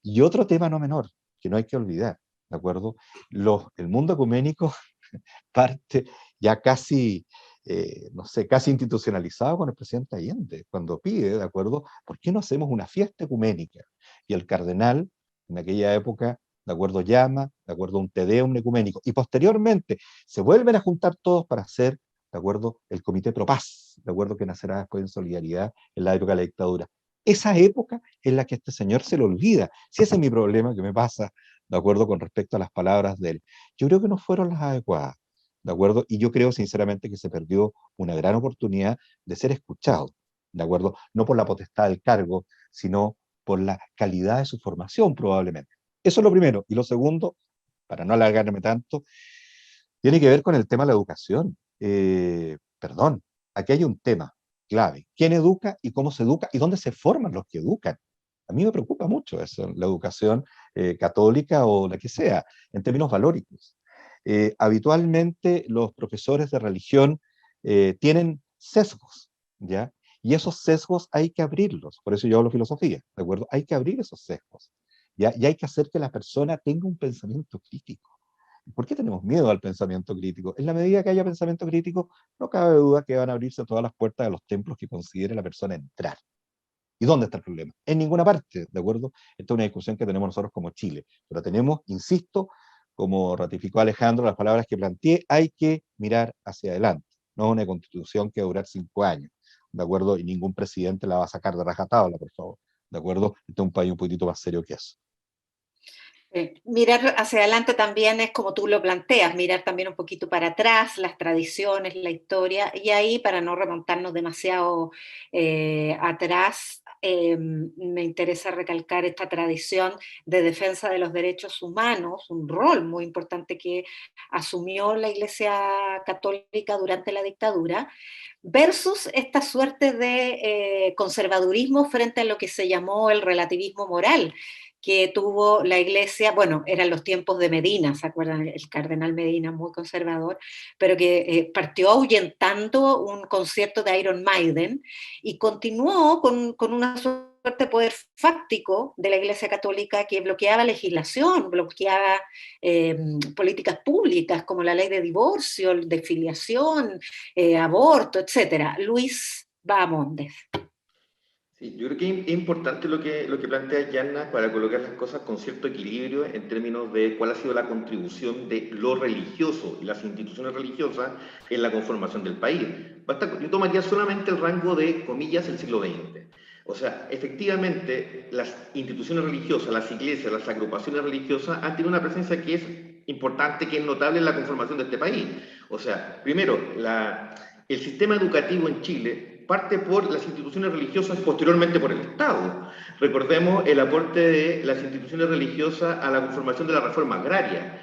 Y otro tema no menor, que no hay que olvidar, ¿de acuerdo? El mundo ecuménico parte ya casi, no sé, casi institucionalizado con el presidente Allende, cuando pide, ¿de acuerdo? ¿Por qué no hacemos una fiesta ecuménica? Y el cardenal, en aquella época, ¿de acuerdo? Llama, ¿de acuerdo? Un te deum ecuménico. Y posteriormente se vuelven a juntar todos para hacer, ¿de acuerdo? El Comité Pro Paz, ¿de acuerdo? Que nacerá después en solidaridad en la época de la dictadura. Esa época en la que a este señor se le olvida. Si ese es mi problema que me pasa, ¿de acuerdo? Con respecto a las palabras de él. Yo creo que no fueron las adecuadas, ¿de acuerdo? Y yo creo sinceramente que se perdió una gran oportunidad de ser escuchado, ¿de acuerdo? No por la potestad del cargo, sino por la calidad de su formación probablemente. Eso es lo primero. Y lo segundo, para no alargarme tanto, tiene que ver con el tema de la educación. Perdón, aquí hay un tema clave. ¿Quién educa y cómo se educa y dónde se forman los que educan? A mí me preocupa mucho eso, la educación católica o la que sea, en términos valóricos. habitualmente los profesores de religión tienen sesgos, ¿ya? Y esos sesgos hay que abrirlos, por eso yo hablo filosofía, ¿de acuerdo? Hay que abrir esos sesgos, ¿ya? Y hay que hacer que la persona tenga un pensamiento crítico. ¿Por qué tenemos miedo al pensamiento crítico? En la medida que haya pensamiento crítico, no cabe duda que van a abrirse todas las puertas de los templos que considere la persona entrar. ¿Y dónde está el problema? En ninguna parte, ¿de acuerdo? Esta es una discusión que tenemos nosotros como Chile, pero tenemos, insisto, como ratificó Alejandro, las palabras que planteé, hay que mirar hacia adelante, no una constitución que va a durar 5 años, ¿de acuerdo? Y ningún presidente la va a sacar de rajatabla, por favor, ¿de acuerdo? Este es un país un poquitito más serio que eso. Mirar hacia adelante también es como tú lo planteas, mirar también un poquito para atrás, las tradiciones, la historia, y ahí para no remontarnos demasiado atrás, me interesa recalcar esta tradición de defensa de los derechos humanos, un rol muy importante que asumió la Iglesia Católica durante la dictadura, versus esta suerte de conservadurismo frente a lo que se llamó el relativismo moral que tuvo la Iglesia, bueno, eran los tiempos de Medina, ¿se acuerdan? El cardenal Medina, muy conservador, pero que partió ahuyentando un concierto de Iron Maiden y continuó con una suerte de poder fáctico de la Iglesia Católica que bloqueaba legislación, bloqueaba políticas públicas como la ley de divorcio, de filiación, aborto, etc. Luis Bahamondes. Sí, yo creo que es importante lo que plantea Yanna para colocar las cosas con cierto equilibrio en términos de cuál ha sido la contribución de lo religioso y las instituciones religiosas en la conformación del país. Yo tomaría solamente el rango de, comillas, el siglo XX. O sea, efectivamente, las instituciones religiosas, las iglesias, las agrupaciones religiosas han tenido una presencia que es importante, que es notable en la conformación de este país. O sea, primero, el sistema educativo en Chile parte por las instituciones religiosas, posteriormente por el Estado. Recordemos el aporte de las instituciones religiosas a la conformación de la reforma agraria,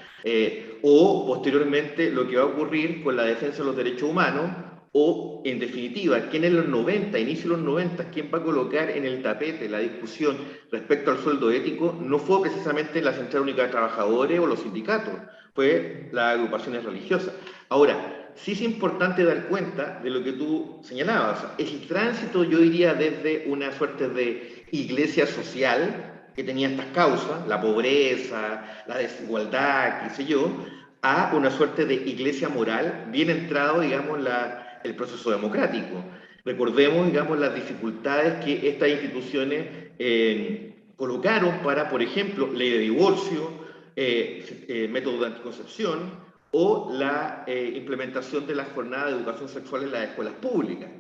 o posteriormente lo que va a ocurrir con la defensa de los derechos humanos, o en definitiva, quién en los 90, inicio de los 90, quién va a colocar en el tapete la discusión respecto al sueldo ético, no fue precisamente la Central Única de Trabajadores o los sindicatos, fue las agrupaciones religiosas. Ahora, sí es importante dar cuenta de lo que tú señalabas. El tránsito, yo diría, desde una suerte de iglesia social que tenía estas causas, la pobreza, la desigualdad, qué sé yo, a una suerte de iglesia moral, bien entrado, digamos, el proceso democrático. Recordemos, digamos, las dificultades que estas instituciones colocaron para, por ejemplo, ley de divorcio, método de anticoncepción, o la implementación de la jornada de educación sexual en las escuelas públicas,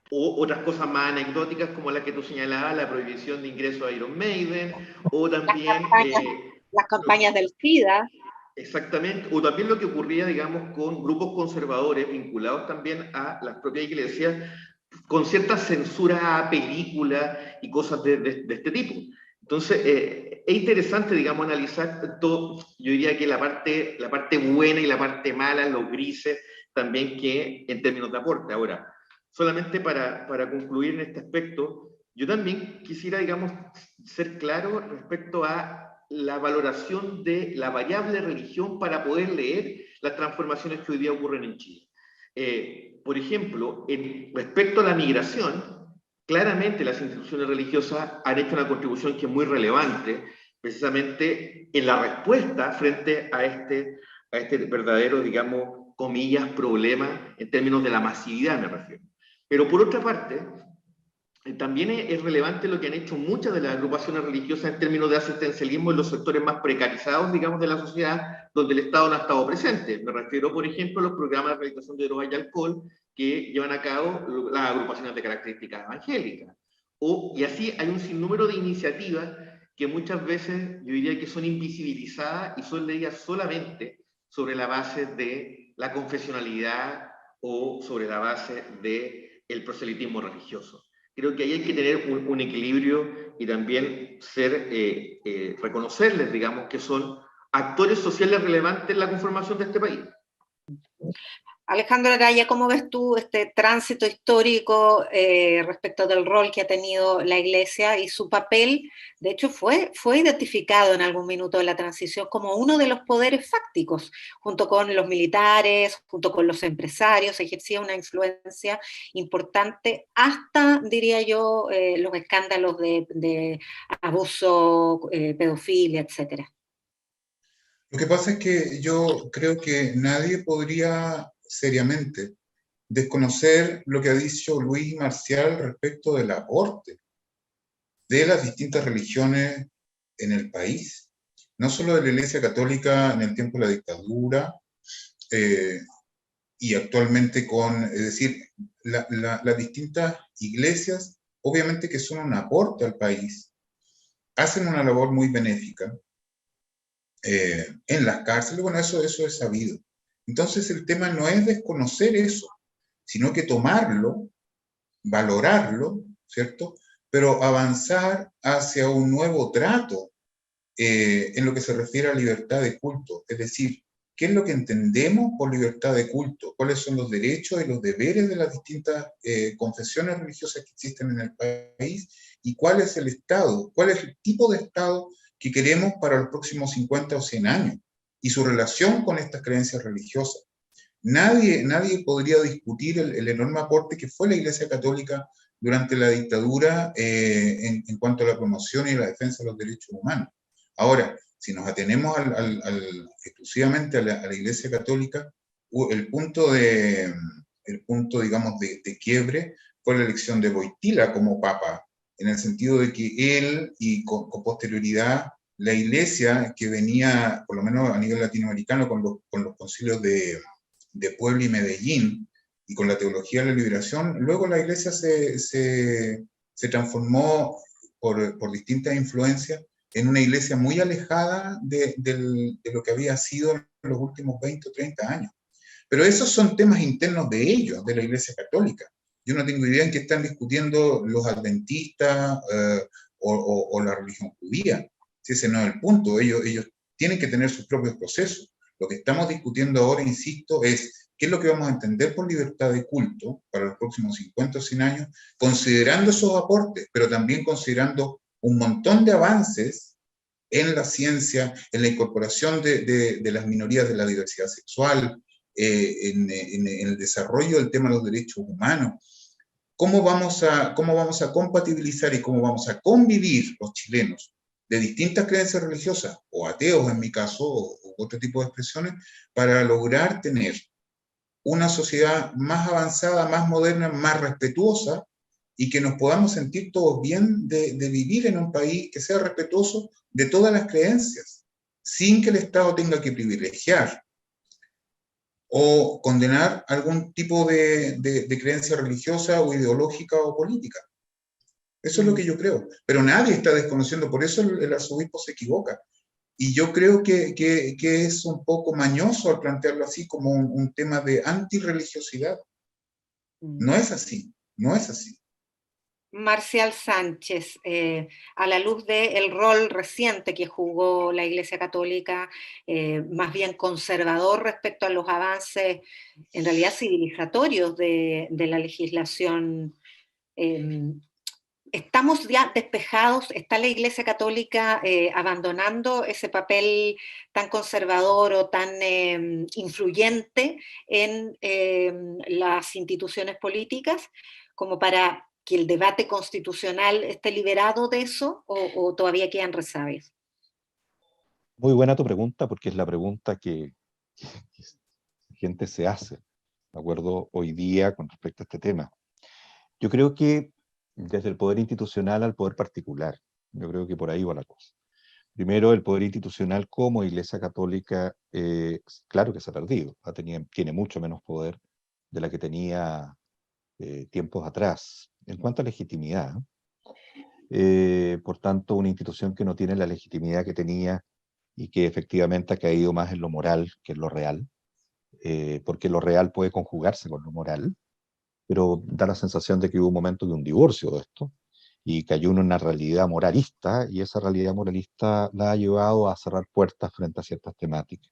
o otras cosas más anecdóticas como la que tú señalabas, la prohibición de ingreso a Iron Maiden, o también... Las campañas del SIDA. Exactamente, o también lo que ocurría, digamos, con grupos conservadores vinculados también a las propias iglesias, con ciertas censuras a películas y cosas de este tipo. Entonces, es interesante, digamos, analizar todo, yo diría que la parte buena y la parte mala, los grises, también que en términos de aporte. Ahora, solamente para concluir en este aspecto, yo también quisiera, digamos, ser claro respecto a la valoración de la variable religión para poder leer las transformaciones que hoy día ocurren en Chile. Por ejemplo, respecto a la migración, claramente las instituciones religiosas han hecho una contribución que es muy relevante, precisamente en la respuesta frente a este verdadero, digamos, comillas, problema en términos de la masividad, me refiero. Pero por otra parte, también es relevante lo que han hecho muchas de las agrupaciones religiosas en términos de asistencialismo en los sectores más precarizados, digamos, de la sociedad, donde el Estado no ha estado presente. Me refiero, por ejemplo, a los programas de rehabilitación de drogas y alcohol que llevan a cabo las agrupaciones de características evangélicas. Y así hay un sinnúmero de iniciativas que muchas veces yo diría que son invisibilizadas y son leídas solamente sobre la base de la confesionalidad o sobre la base del proselitismo religioso. Creo que ahí hay que tener un equilibrio y también reconocerles, digamos, que son actores sociales relevantes en la conformación de este país. Alejandro Araya, ¿cómo ves tú este tránsito histórico respecto del rol que ha tenido la Iglesia y su papel? De hecho, fue identificado en algún minuto de la transición como uno de los poderes fácticos, junto con los militares, junto con los empresarios, ejercía una influencia importante hasta, diría yo, los escándalos de abuso, pedofilia, etcétera. Lo que pasa es que yo creo que nadie podría seriamente desconocer lo que ha dicho Luis Marcial respecto del aporte de las distintas religiones en el país, no solo de la Iglesia Católica en el tiempo de la dictadura, y actualmente es decir, las distintas iglesias, obviamente que son un aporte al país, hacen una labor muy benéfica en las cárceles, bueno, eso es sabido. Entonces el tema no es desconocer eso, sino que tomarlo, valorarlo, ¿cierto? Pero avanzar hacia un nuevo trato en lo que se refiere a libertad de culto, es decir, ¿qué es lo que entendemos por libertad de culto? ¿Cuáles son los derechos y los deberes de las distintas confesiones religiosas que existen en el país? ¿Y cuál es el Estado? ¿Cuál es el tipo de Estado que queremos para los próximos 50 o 100 años? Y su relación con estas creencias religiosas. Nadie podría discutir el enorme aporte que fue la Iglesia Católica durante la dictadura en cuanto a la promoción y la defensa de los derechos humanos. Ahora, si nos atenemos exclusivamente a la Iglesia Católica, el punto, digamos, de quiebre fue la elección de Wojtyła como papa, en el sentido de que él, y con posterioridad, la Iglesia que venía, por lo menos a nivel latinoamericano, con los concilios de Puebla y Medellín, y con la teología de la liberación, luego la Iglesia se transformó por distintas influencias en una iglesia muy alejada de lo que había sido en los últimos 20 o 30 años. Pero esos son temas internos de ellos, de la Iglesia Católica. Yo no tengo idea en qué están discutiendo los adventistas o la religión judía. Si ese no es el punto, ellos tienen que tener sus propios procesos. Lo que estamos discutiendo ahora, insisto, es qué es lo que vamos a entender por libertad de culto para los próximos 50 o 100 años, considerando esos aportes, pero también considerando un montón de avances en la ciencia, en la incorporación de las minorías de la diversidad sexual, en el desarrollo del tema de los derechos humanos. ¿Cómo vamos a compatibilizar y cómo vamos a convivir los chilenos de distintas creencias religiosas, o ateos en mi caso, o otro tipo de expresiones, para lograr tener una sociedad más avanzada, más moderna, más respetuosa, y que nos podamos sentir todos bien de vivir en un país que sea respetuoso de todas las creencias, sin que el Estado tenga que privilegiar o condenar algún tipo de creencia religiosa o ideológica o política. Eso es lo que yo creo. Pero nadie está desconociendo, por eso el arzobispo se equivoca. Y yo creo que es un poco mañoso al plantearlo así como un tema de antirreligiosidad. No es así, no es así. Marcial Sánchez, a la luz del rol reciente que jugó la Iglesia Católica, más bien conservador respecto a los avances, en realidad civilizatorios de la legislación, ¿estamos ya despejados? ¿Está la Iglesia Católica abandonando ese papel tan conservador o tan influyente en las instituciones políticas como para que el debate constitucional esté liberado de eso o todavía quedan resabios? Muy buena tu pregunta, porque es la pregunta que la gente se hace, ¿de acuerdo? Hoy día con respecto a este tema. Yo creo que desde el poder institucional al poder particular, yo creo que por ahí va la cosa. Primero, el poder institucional como Iglesia Católica, claro que se ha perdido, tiene mucho menos poder de la que tenía tiempos atrás. En cuanto a legitimidad, por tanto, una institución que no tiene la legitimidad que tenía y que efectivamente ha caído más en lo moral que en lo real, porque lo real puede conjugarse con lo moral, pero da la sensación de que hubo un momento de un divorcio de esto, y cayó en una realidad moralista, y esa realidad moralista la ha llevado a cerrar puertas frente a ciertas temáticas.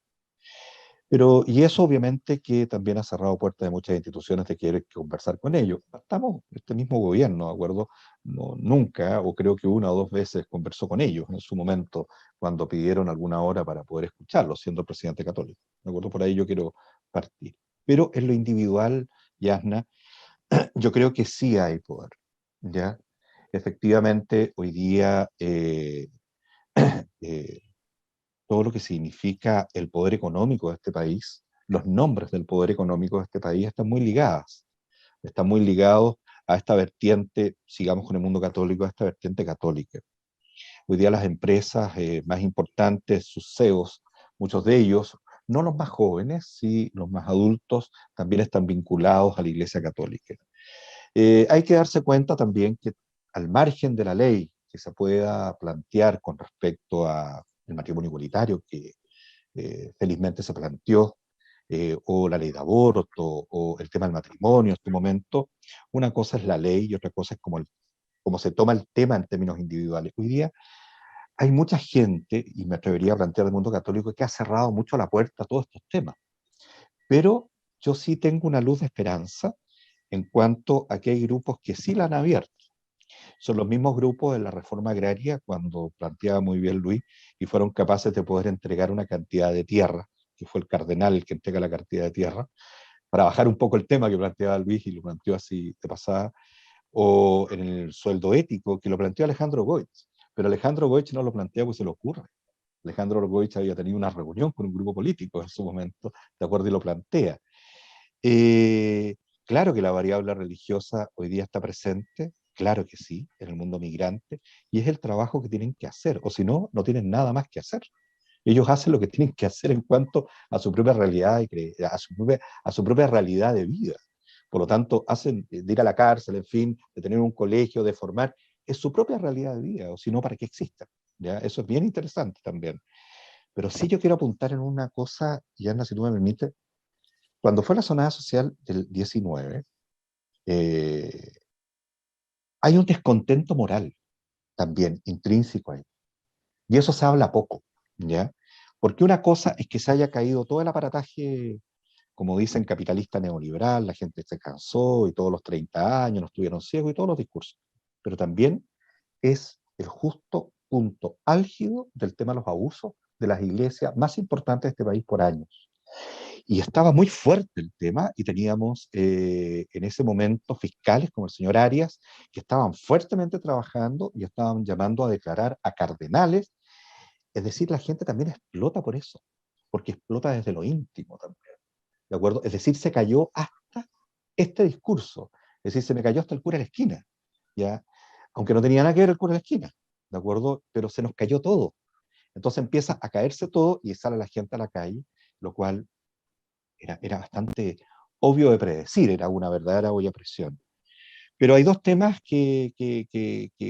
Y eso obviamente que también ha cerrado puertas de muchas instituciones de querer conversar con ellos. Estamos, este mismo gobierno, ¿de acuerdo? No, nunca, o creo que una o dos veces conversó con ellos en su momento, cuando pidieron alguna hora para poder escucharlos, siendo el presidente católico. ¿De acuerdo? Por ahí yo quiero partir. Pero en lo individual, Yasna, yo creo que sí hay poder, ¿ya? Efectivamente, hoy día eh, todo lo que significa el poder económico de este país, los nombres del poder económico de este país están muy ligados a esta vertiente, sigamos con el mundo católico, a esta vertiente católica. Hoy día las empresas más importantes, sus CEOs, muchos de ellos, no los más jóvenes, sí los más adultos, también están vinculados a la Iglesia Católica. Hay que darse cuenta también que al margen de la ley que se pueda plantear con respecto al matrimonio igualitario, que felizmente se planteó, o la ley de aborto, o el tema del matrimonio en su momento, una cosa es la ley y otra cosa es cómo se toma el tema en términos individuales. Hoy día hay mucha gente, y me atrevería a plantear del mundo católico, que ha cerrado mucho la puerta a todos estos temas. Pero yo sí tengo una luz de esperanza en cuanto a que hay grupos que sí la han abierto. Son los mismos grupos de la reforma agraria, cuando planteaba muy bien Luis, y fueron capaces de poder entregar una cantidad de tierra, que fue el cardenal el que entrega la cantidad de tierra, para bajar un poco el tema que planteaba Luis y lo planteó así de pasada, o en el sueldo ético, que lo planteó Alejandro Goich. Pero Alejandro Goich no lo plantea porque se le ocurre. Alejandro Goich había tenido una reunión con un grupo político en su momento, de acuerdo, y lo plantea. Claro que la variable religiosa hoy día está presente, claro que sí, en el mundo migrante, y es el trabajo que tienen que hacer, o si no, no tienen nada más que hacer. Ellos hacen lo que tienen que hacer en cuanto a su propia realidad, a su propia realidad de vida. Por lo tanto, hacen de ir a la cárcel, en fin, de tener un colegio, de formar, es su propia realidad de vida, o si no, ¿para qué existen? ¿Ya? Eso es bien interesante también. Pero sí yo quiero apuntar en una cosa, y Ana, si tú me permites, cuando fue la zonada social del 19, eh, hay un descontento moral también intrínseco ahí. Y eso se habla poco, ¿ya? Porque una cosa es que se haya caído todo el aparataje, como dicen, capitalista neoliberal, la gente se cansó y todos los 30 años no estuvieron ciegos y todos los discursos. Pero también es el justo punto álgido del tema de los abusos de las iglesias más importantes de este país por años. Y estaba muy fuerte el tema y teníamos en ese momento fiscales como el señor Arias que estaban fuertemente trabajando y estaban llamando a declarar a cardenales. Es decir, la gente también explota por eso, porque explota desde lo íntimo también, ¿de acuerdo? Es decir, se cayó hasta este discurso, es decir, se me cayó hasta el cura de la esquina, ¿ya? Aunque no tenía nada que ver el cura de la esquina, ¿de acuerdo? Pero se nos cayó todo. Entonces empieza a caerse todo y sale la gente a la calle, lo cual era bastante obvio de predecir, era una verdadera olla a presión. Pero hay dos temas que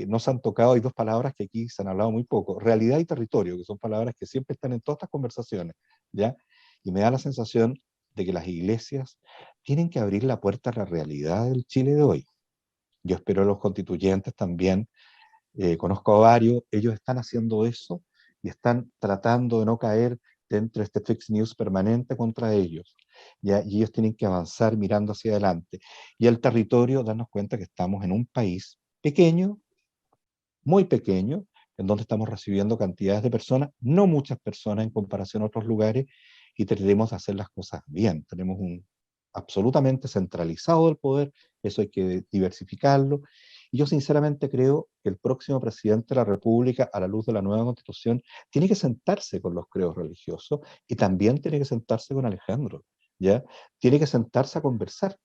no se han tocado, hay dos palabras que aquí se han hablado muy poco, realidad y territorio, que son palabras que siempre están en todas estas conversaciones, ¿ya? Y me da la sensación de que las iglesias tienen que abrir la puerta a la realidad del Chile de hoy. Yo espero a los constituyentes también, conozco a varios, ellos están haciendo eso y están tratando de no caer dentro de este fake news permanente contra ellos. ¿Ya? Y ellos tienen que avanzar mirando hacia adelante. Y el territorio, darnos cuenta que estamos en un país pequeño, muy pequeño, en donde estamos recibiendo cantidades de personas, no muchas personas en comparación a otros lugares, y tenemos que hacer las cosas bien. Tenemos un absolutamente centralizado el poder, eso hay que diversificarlo, y yo sinceramente creo que el próximo presidente de la República, a la luz de la nueva Constitución, tiene que sentarse con los credos religiosos y también tiene que sentarse con Alejandro, ¿ya? Tiene que sentarse a conversar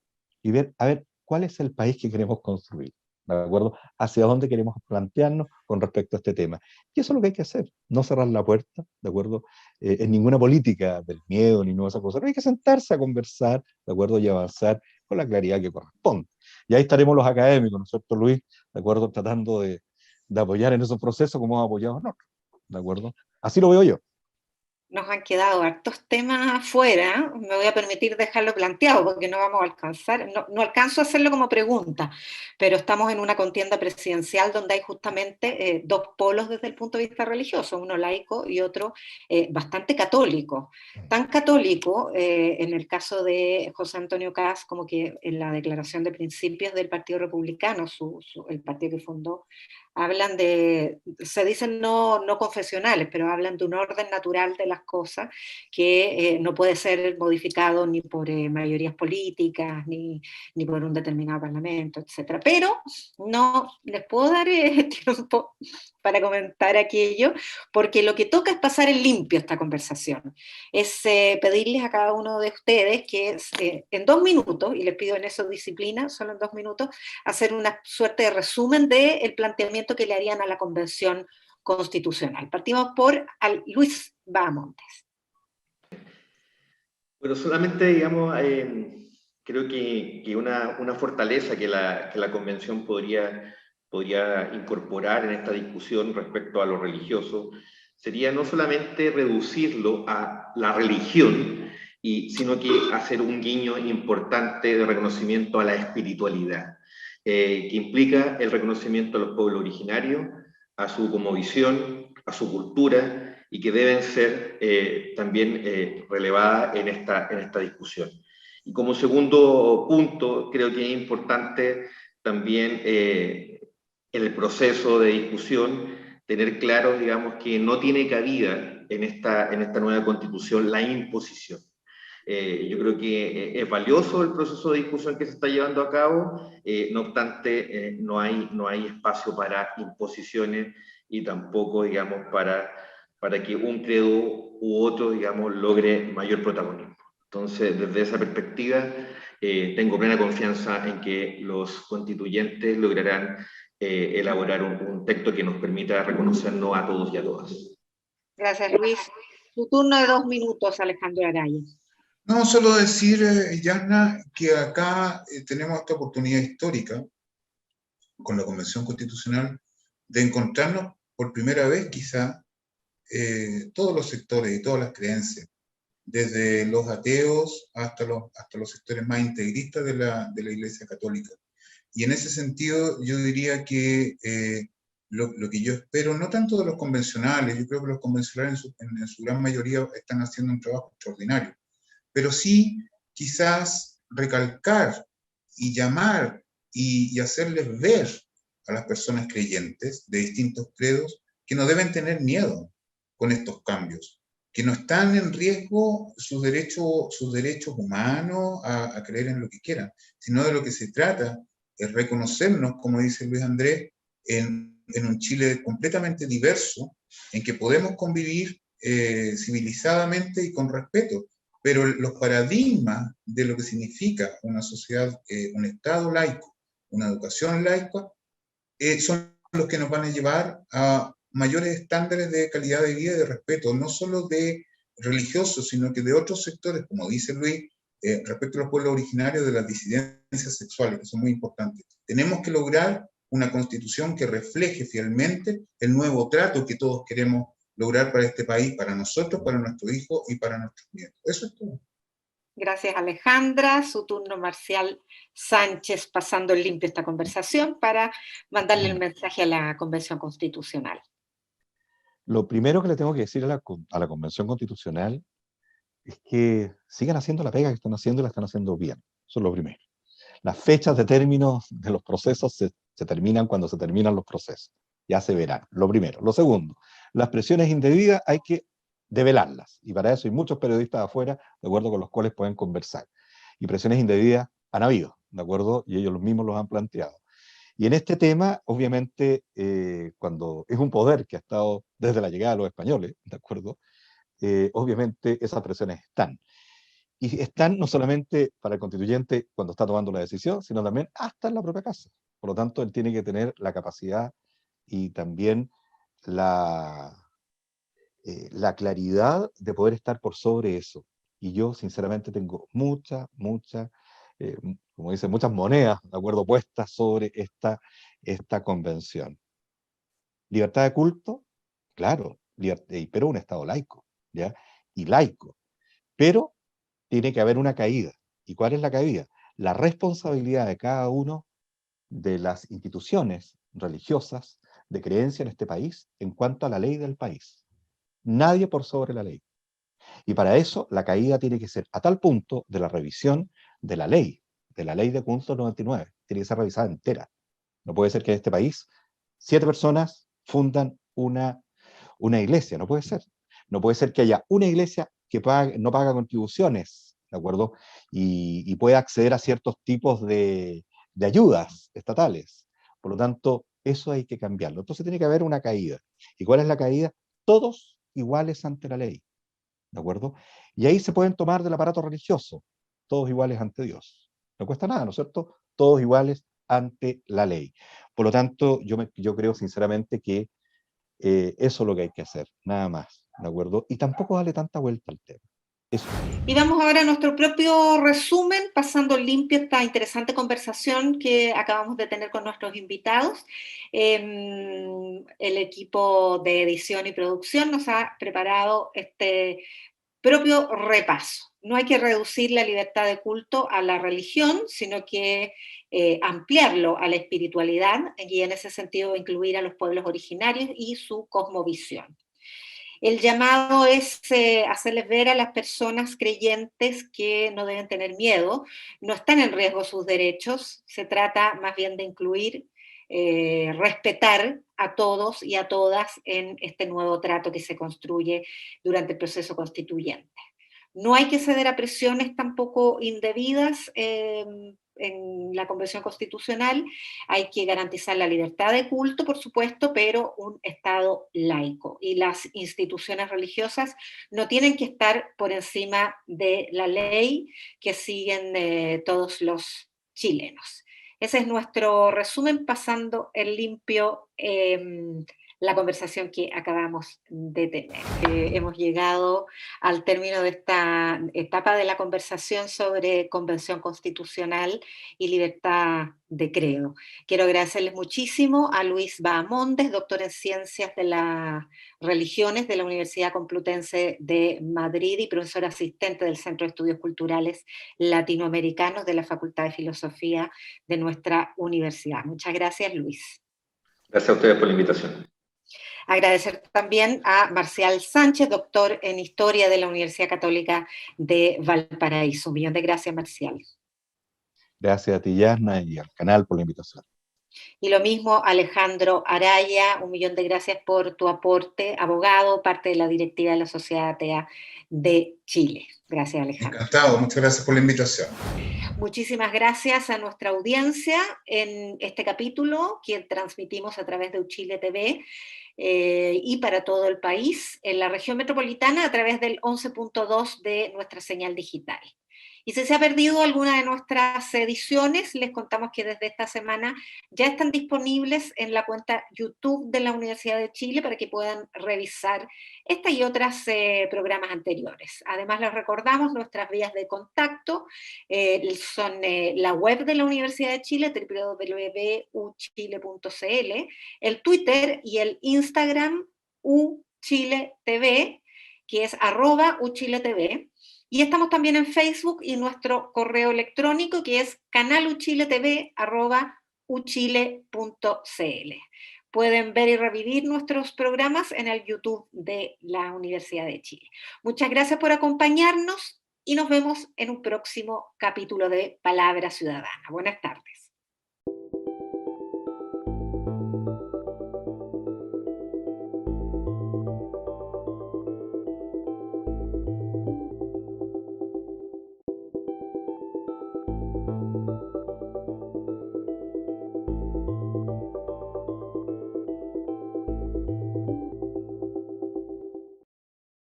y ver, a ver, ¿cuál es el país que queremos construir? ¿De acuerdo? Hacia dónde queremos plantearnos con respecto a este tema. Y eso es lo que hay que hacer, no cerrar la puerta, ¿de acuerdo? En ninguna política del miedo ni ninguna de esas cosas. Hay que sentarse a conversar, ¿de acuerdo? Y avanzar con la claridad que corresponde. Y ahí estaremos los académicos, ¿no es cierto, Luis? ¿De acuerdo? Tratando de apoyar en esos procesos como hemos apoyado nosotros, ¿de acuerdo? Así lo veo yo. nos han quedado hartos temas afuera. Me voy a permitir dejarlo planteado porque no vamos a alcanzar, no alcanzo a hacerlo como pregunta, pero estamos en una contienda presidencial donde hay justamente dos polos desde el punto de vista religioso, uno laico y otro bastante católico. Tan católico, en el caso de José Antonio Kast, como que en la declaración de principios del Partido Republicano, el partido que fundó, hablan se dicen no confesionales, pero hablan de un orden natural de las cosas que no puede ser modificado ni por mayorías políticas, ni por un determinado parlamento, etc. Pero no les puedo dar tiempo para comentar aquello, porque lo que toca es pasar en limpio esta conversación. Es pedirles a cada uno de ustedes que en 2 minutos, y les pido en eso disciplina, solo en 2 minutos, hacer una suerte de resumen del planteamiento que le harían a la Convención Constitucional. Partimos por Luis Bahamontes. Bueno, solamente, digamos, creo que una fortaleza que la Convención podría incorporar en esta discusión respecto a lo religioso sería no solamente reducirlo a la religión, sino que hacer un guiño importante de reconocimiento a la espiritualidad, que implica el reconocimiento a los pueblos originarios, a su cosmovisión, a su cultura, y que deben ser también relevadas en esta discusión. Y como segundo punto, creo que es importante también en el proceso de discusión tener claro, digamos, que no tiene cabida en esta nueva Constitución la imposición. Yo creo que es valioso el proceso de discusión que se está llevando a cabo, no obstante, no hay espacio para imposiciones y tampoco, digamos, para que un credo u otro, digamos, logre mayor protagonismo. Entonces, desde esa perspectiva, tengo plena confianza en que los constituyentes lograrán elaborar un texto que nos permita reconocernos a todos y a todas. Gracias, Luis. Tu turno de 2 minutos, Alejandro Araya. No, solo decir, Yasna, que acá tenemos esta oportunidad histórica con la Convención Constitucional de encontrarnos por primera vez, quizá, todos los sectores y todas las creencias, desde los ateos hasta los sectores más integristas de la Iglesia Católica. Y en ese sentido, yo diría que lo que yo espero, no tanto de los convencionales, yo creo que los convencionales en su gran mayoría están haciendo un trabajo extraordinario, pero sí quizás recalcar y llamar y hacerles ver a las personas creyentes de distintos credos que no deben tener miedo con estos cambios, que no están en riesgo sus derechos humanos a creer en lo que quieran, sino de lo que se trata es reconocernos, como dice Luis Andrés, en un Chile completamente diverso, en que podemos convivir civilizadamente y con respeto, pero los paradigmas de lo que significa una sociedad, un Estado laico, una educación laica, son los que nos van a llevar a mayores estándares de calidad de vida y de respeto, no solo de religiosos, sino que de otros sectores, como dice Luis, respecto a los pueblos originarios, de las disidencias sexuales, que son muy importantes. Tenemos que lograr una constitución que refleje fielmente el nuevo trato que todos queremos lograr para este país, para nosotros, para nuestros hijos y para nuestros nietos. Eso es todo. Gracias, Alejandra. Su turno, Marcial Sánchez, pasando en limpio esta conversación para mandarle el mensaje a la Convención Constitucional. Lo primero que le tengo que decir a la Convención Constitucional es que sigan haciendo la pega que están haciendo y la están haciendo bien. Eso es lo primero. Las fechas de término de los procesos se terminan cuando se terminan los procesos. Ya se verán. Lo primero. Lo segundo, las presiones indebidas hay que develarlas. Y para eso hay muchos periodistas afuera, de acuerdo con los cuales pueden conversar. Y presiones indebidas han habido, ¿de acuerdo? Y ellos mismos los han planteado. Y en este tema, obviamente, cuando es un poder que ha estado desde la llegada de los españoles, ¿de acuerdo? Obviamente esas presiones están. Y están no solamente para el constituyente cuando está tomando la decisión, sino también hasta en la propia casa. Por lo tanto, él tiene que tener la capacidad y también la claridad de poder estar por sobre eso. Y yo, sinceramente, tengo muchas, como dicen, muchas monedas, de acuerdo, puestas sobre esta convención. Libertad de culto, claro, pero un Estado laico, ¿ya? y laico, pero tiene que haber una caída. ¿Y cuál es la caída? La responsabilidad de cada uno de las instituciones religiosas de creencia en este país en cuanto a la ley del país. Nadie por sobre la ley. Y para eso la caída tiene que ser a tal punto de la revisión de la ley de culto 99. Tiene que ser revisada entera. No puede ser que en este país 7 personas fundan una iglesia, no puede ser. No puede ser que haya una iglesia que no paga contribuciones, ¿de acuerdo? Y pueda acceder a ciertos tipos de ayudas estatales. Por lo tanto, eso hay que cambiarlo. Entonces tiene que haber una caída. ¿Y cuál es la caída? Todos iguales ante la ley, ¿de acuerdo? Y ahí se pueden tomar del aparato religioso, todos iguales ante Dios. No cuesta nada, ¿no es cierto? Todos iguales ante la ley. Por lo tanto, yo creo sinceramente que eso es lo que hay que hacer, nada más, ¿de acuerdo? Y tampoco darle tanta vuelta al tema. Eso. Y vamos ahora a nuestro propio resumen, pasando limpio esta interesante conversación que acabamos de tener con nuestros invitados. El equipo de edición y producción nos ha preparado este propio repaso. No hay que reducir la libertad de culto a la religión, sino que ampliarlo a la espiritualidad y en ese sentido incluir a los pueblos originarios y su cosmovisión. El llamado es hacerles ver a las personas creyentes que no deben tener miedo, no están en riesgo sus derechos, se trata más bien de incluir, respetar a todos y a todas en este nuevo trato que se construye durante el proceso constituyente. No hay que ceder a presiones tampoco indebidas en la Convención Constitucional, hay que garantizar la libertad de culto, por supuesto, pero un Estado laico. Y las instituciones religiosas no tienen que estar por encima de la ley que siguen todos los chilenos. Ese es nuestro resumen, pasando en limpio la conversación que acabamos de tener. Hemos llegado al término de esta etapa de la conversación sobre Convención Constitucional y libertad de credo. Quiero agradecerles muchísimo a Luis Bahamondes, doctor en Ciencias de las Religiones de la Universidad Complutense de Madrid y profesor asistente del Centro de Estudios Culturales Latinoamericanos de la Facultad de Filosofía de nuestra universidad. Muchas gracias, Luis. Gracias a ustedes por la invitación. Agradecer también a Marcial Sánchez, doctor en Historia de la Universidad Católica de Valparaíso. Un millón de gracias, Marcial. Gracias a ti, Yasna, y al canal por la invitación. Y lo mismo, Alejandro Araya, un millón de gracias por tu aporte, abogado, parte de la directiva de la Sociedad Atea de Chile. Gracias, Alejandro. Encantado, muchas gracias por la invitación. Muchísimas gracias a nuestra audiencia en este capítulo que transmitimos a través de Uchile TV. Y para todo el país, en la región metropolitana, a través del 11.2 de nuestra señal digital. Y si se ha perdido alguna de nuestras ediciones, les contamos que desde esta semana ya están disponibles en la cuenta YouTube de la Universidad de Chile para que puedan revisar esta y otras programas anteriores. Además, les recordamos nuestras vías de contacto, son la web de la Universidad de Chile, www.uchile.cl, el Twitter y el Instagram UChileTV, que es @UChileTV. Y estamos también en Facebook y nuestro correo electrónico que es canaluchiletv@uchile.cl. Pueden ver y revivir nuestros programas en el YouTube de la Universidad de Chile. Muchas gracias por acompañarnos y nos vemos en un próximo capítulo de Palabra Ciudadana. Buenas tardes.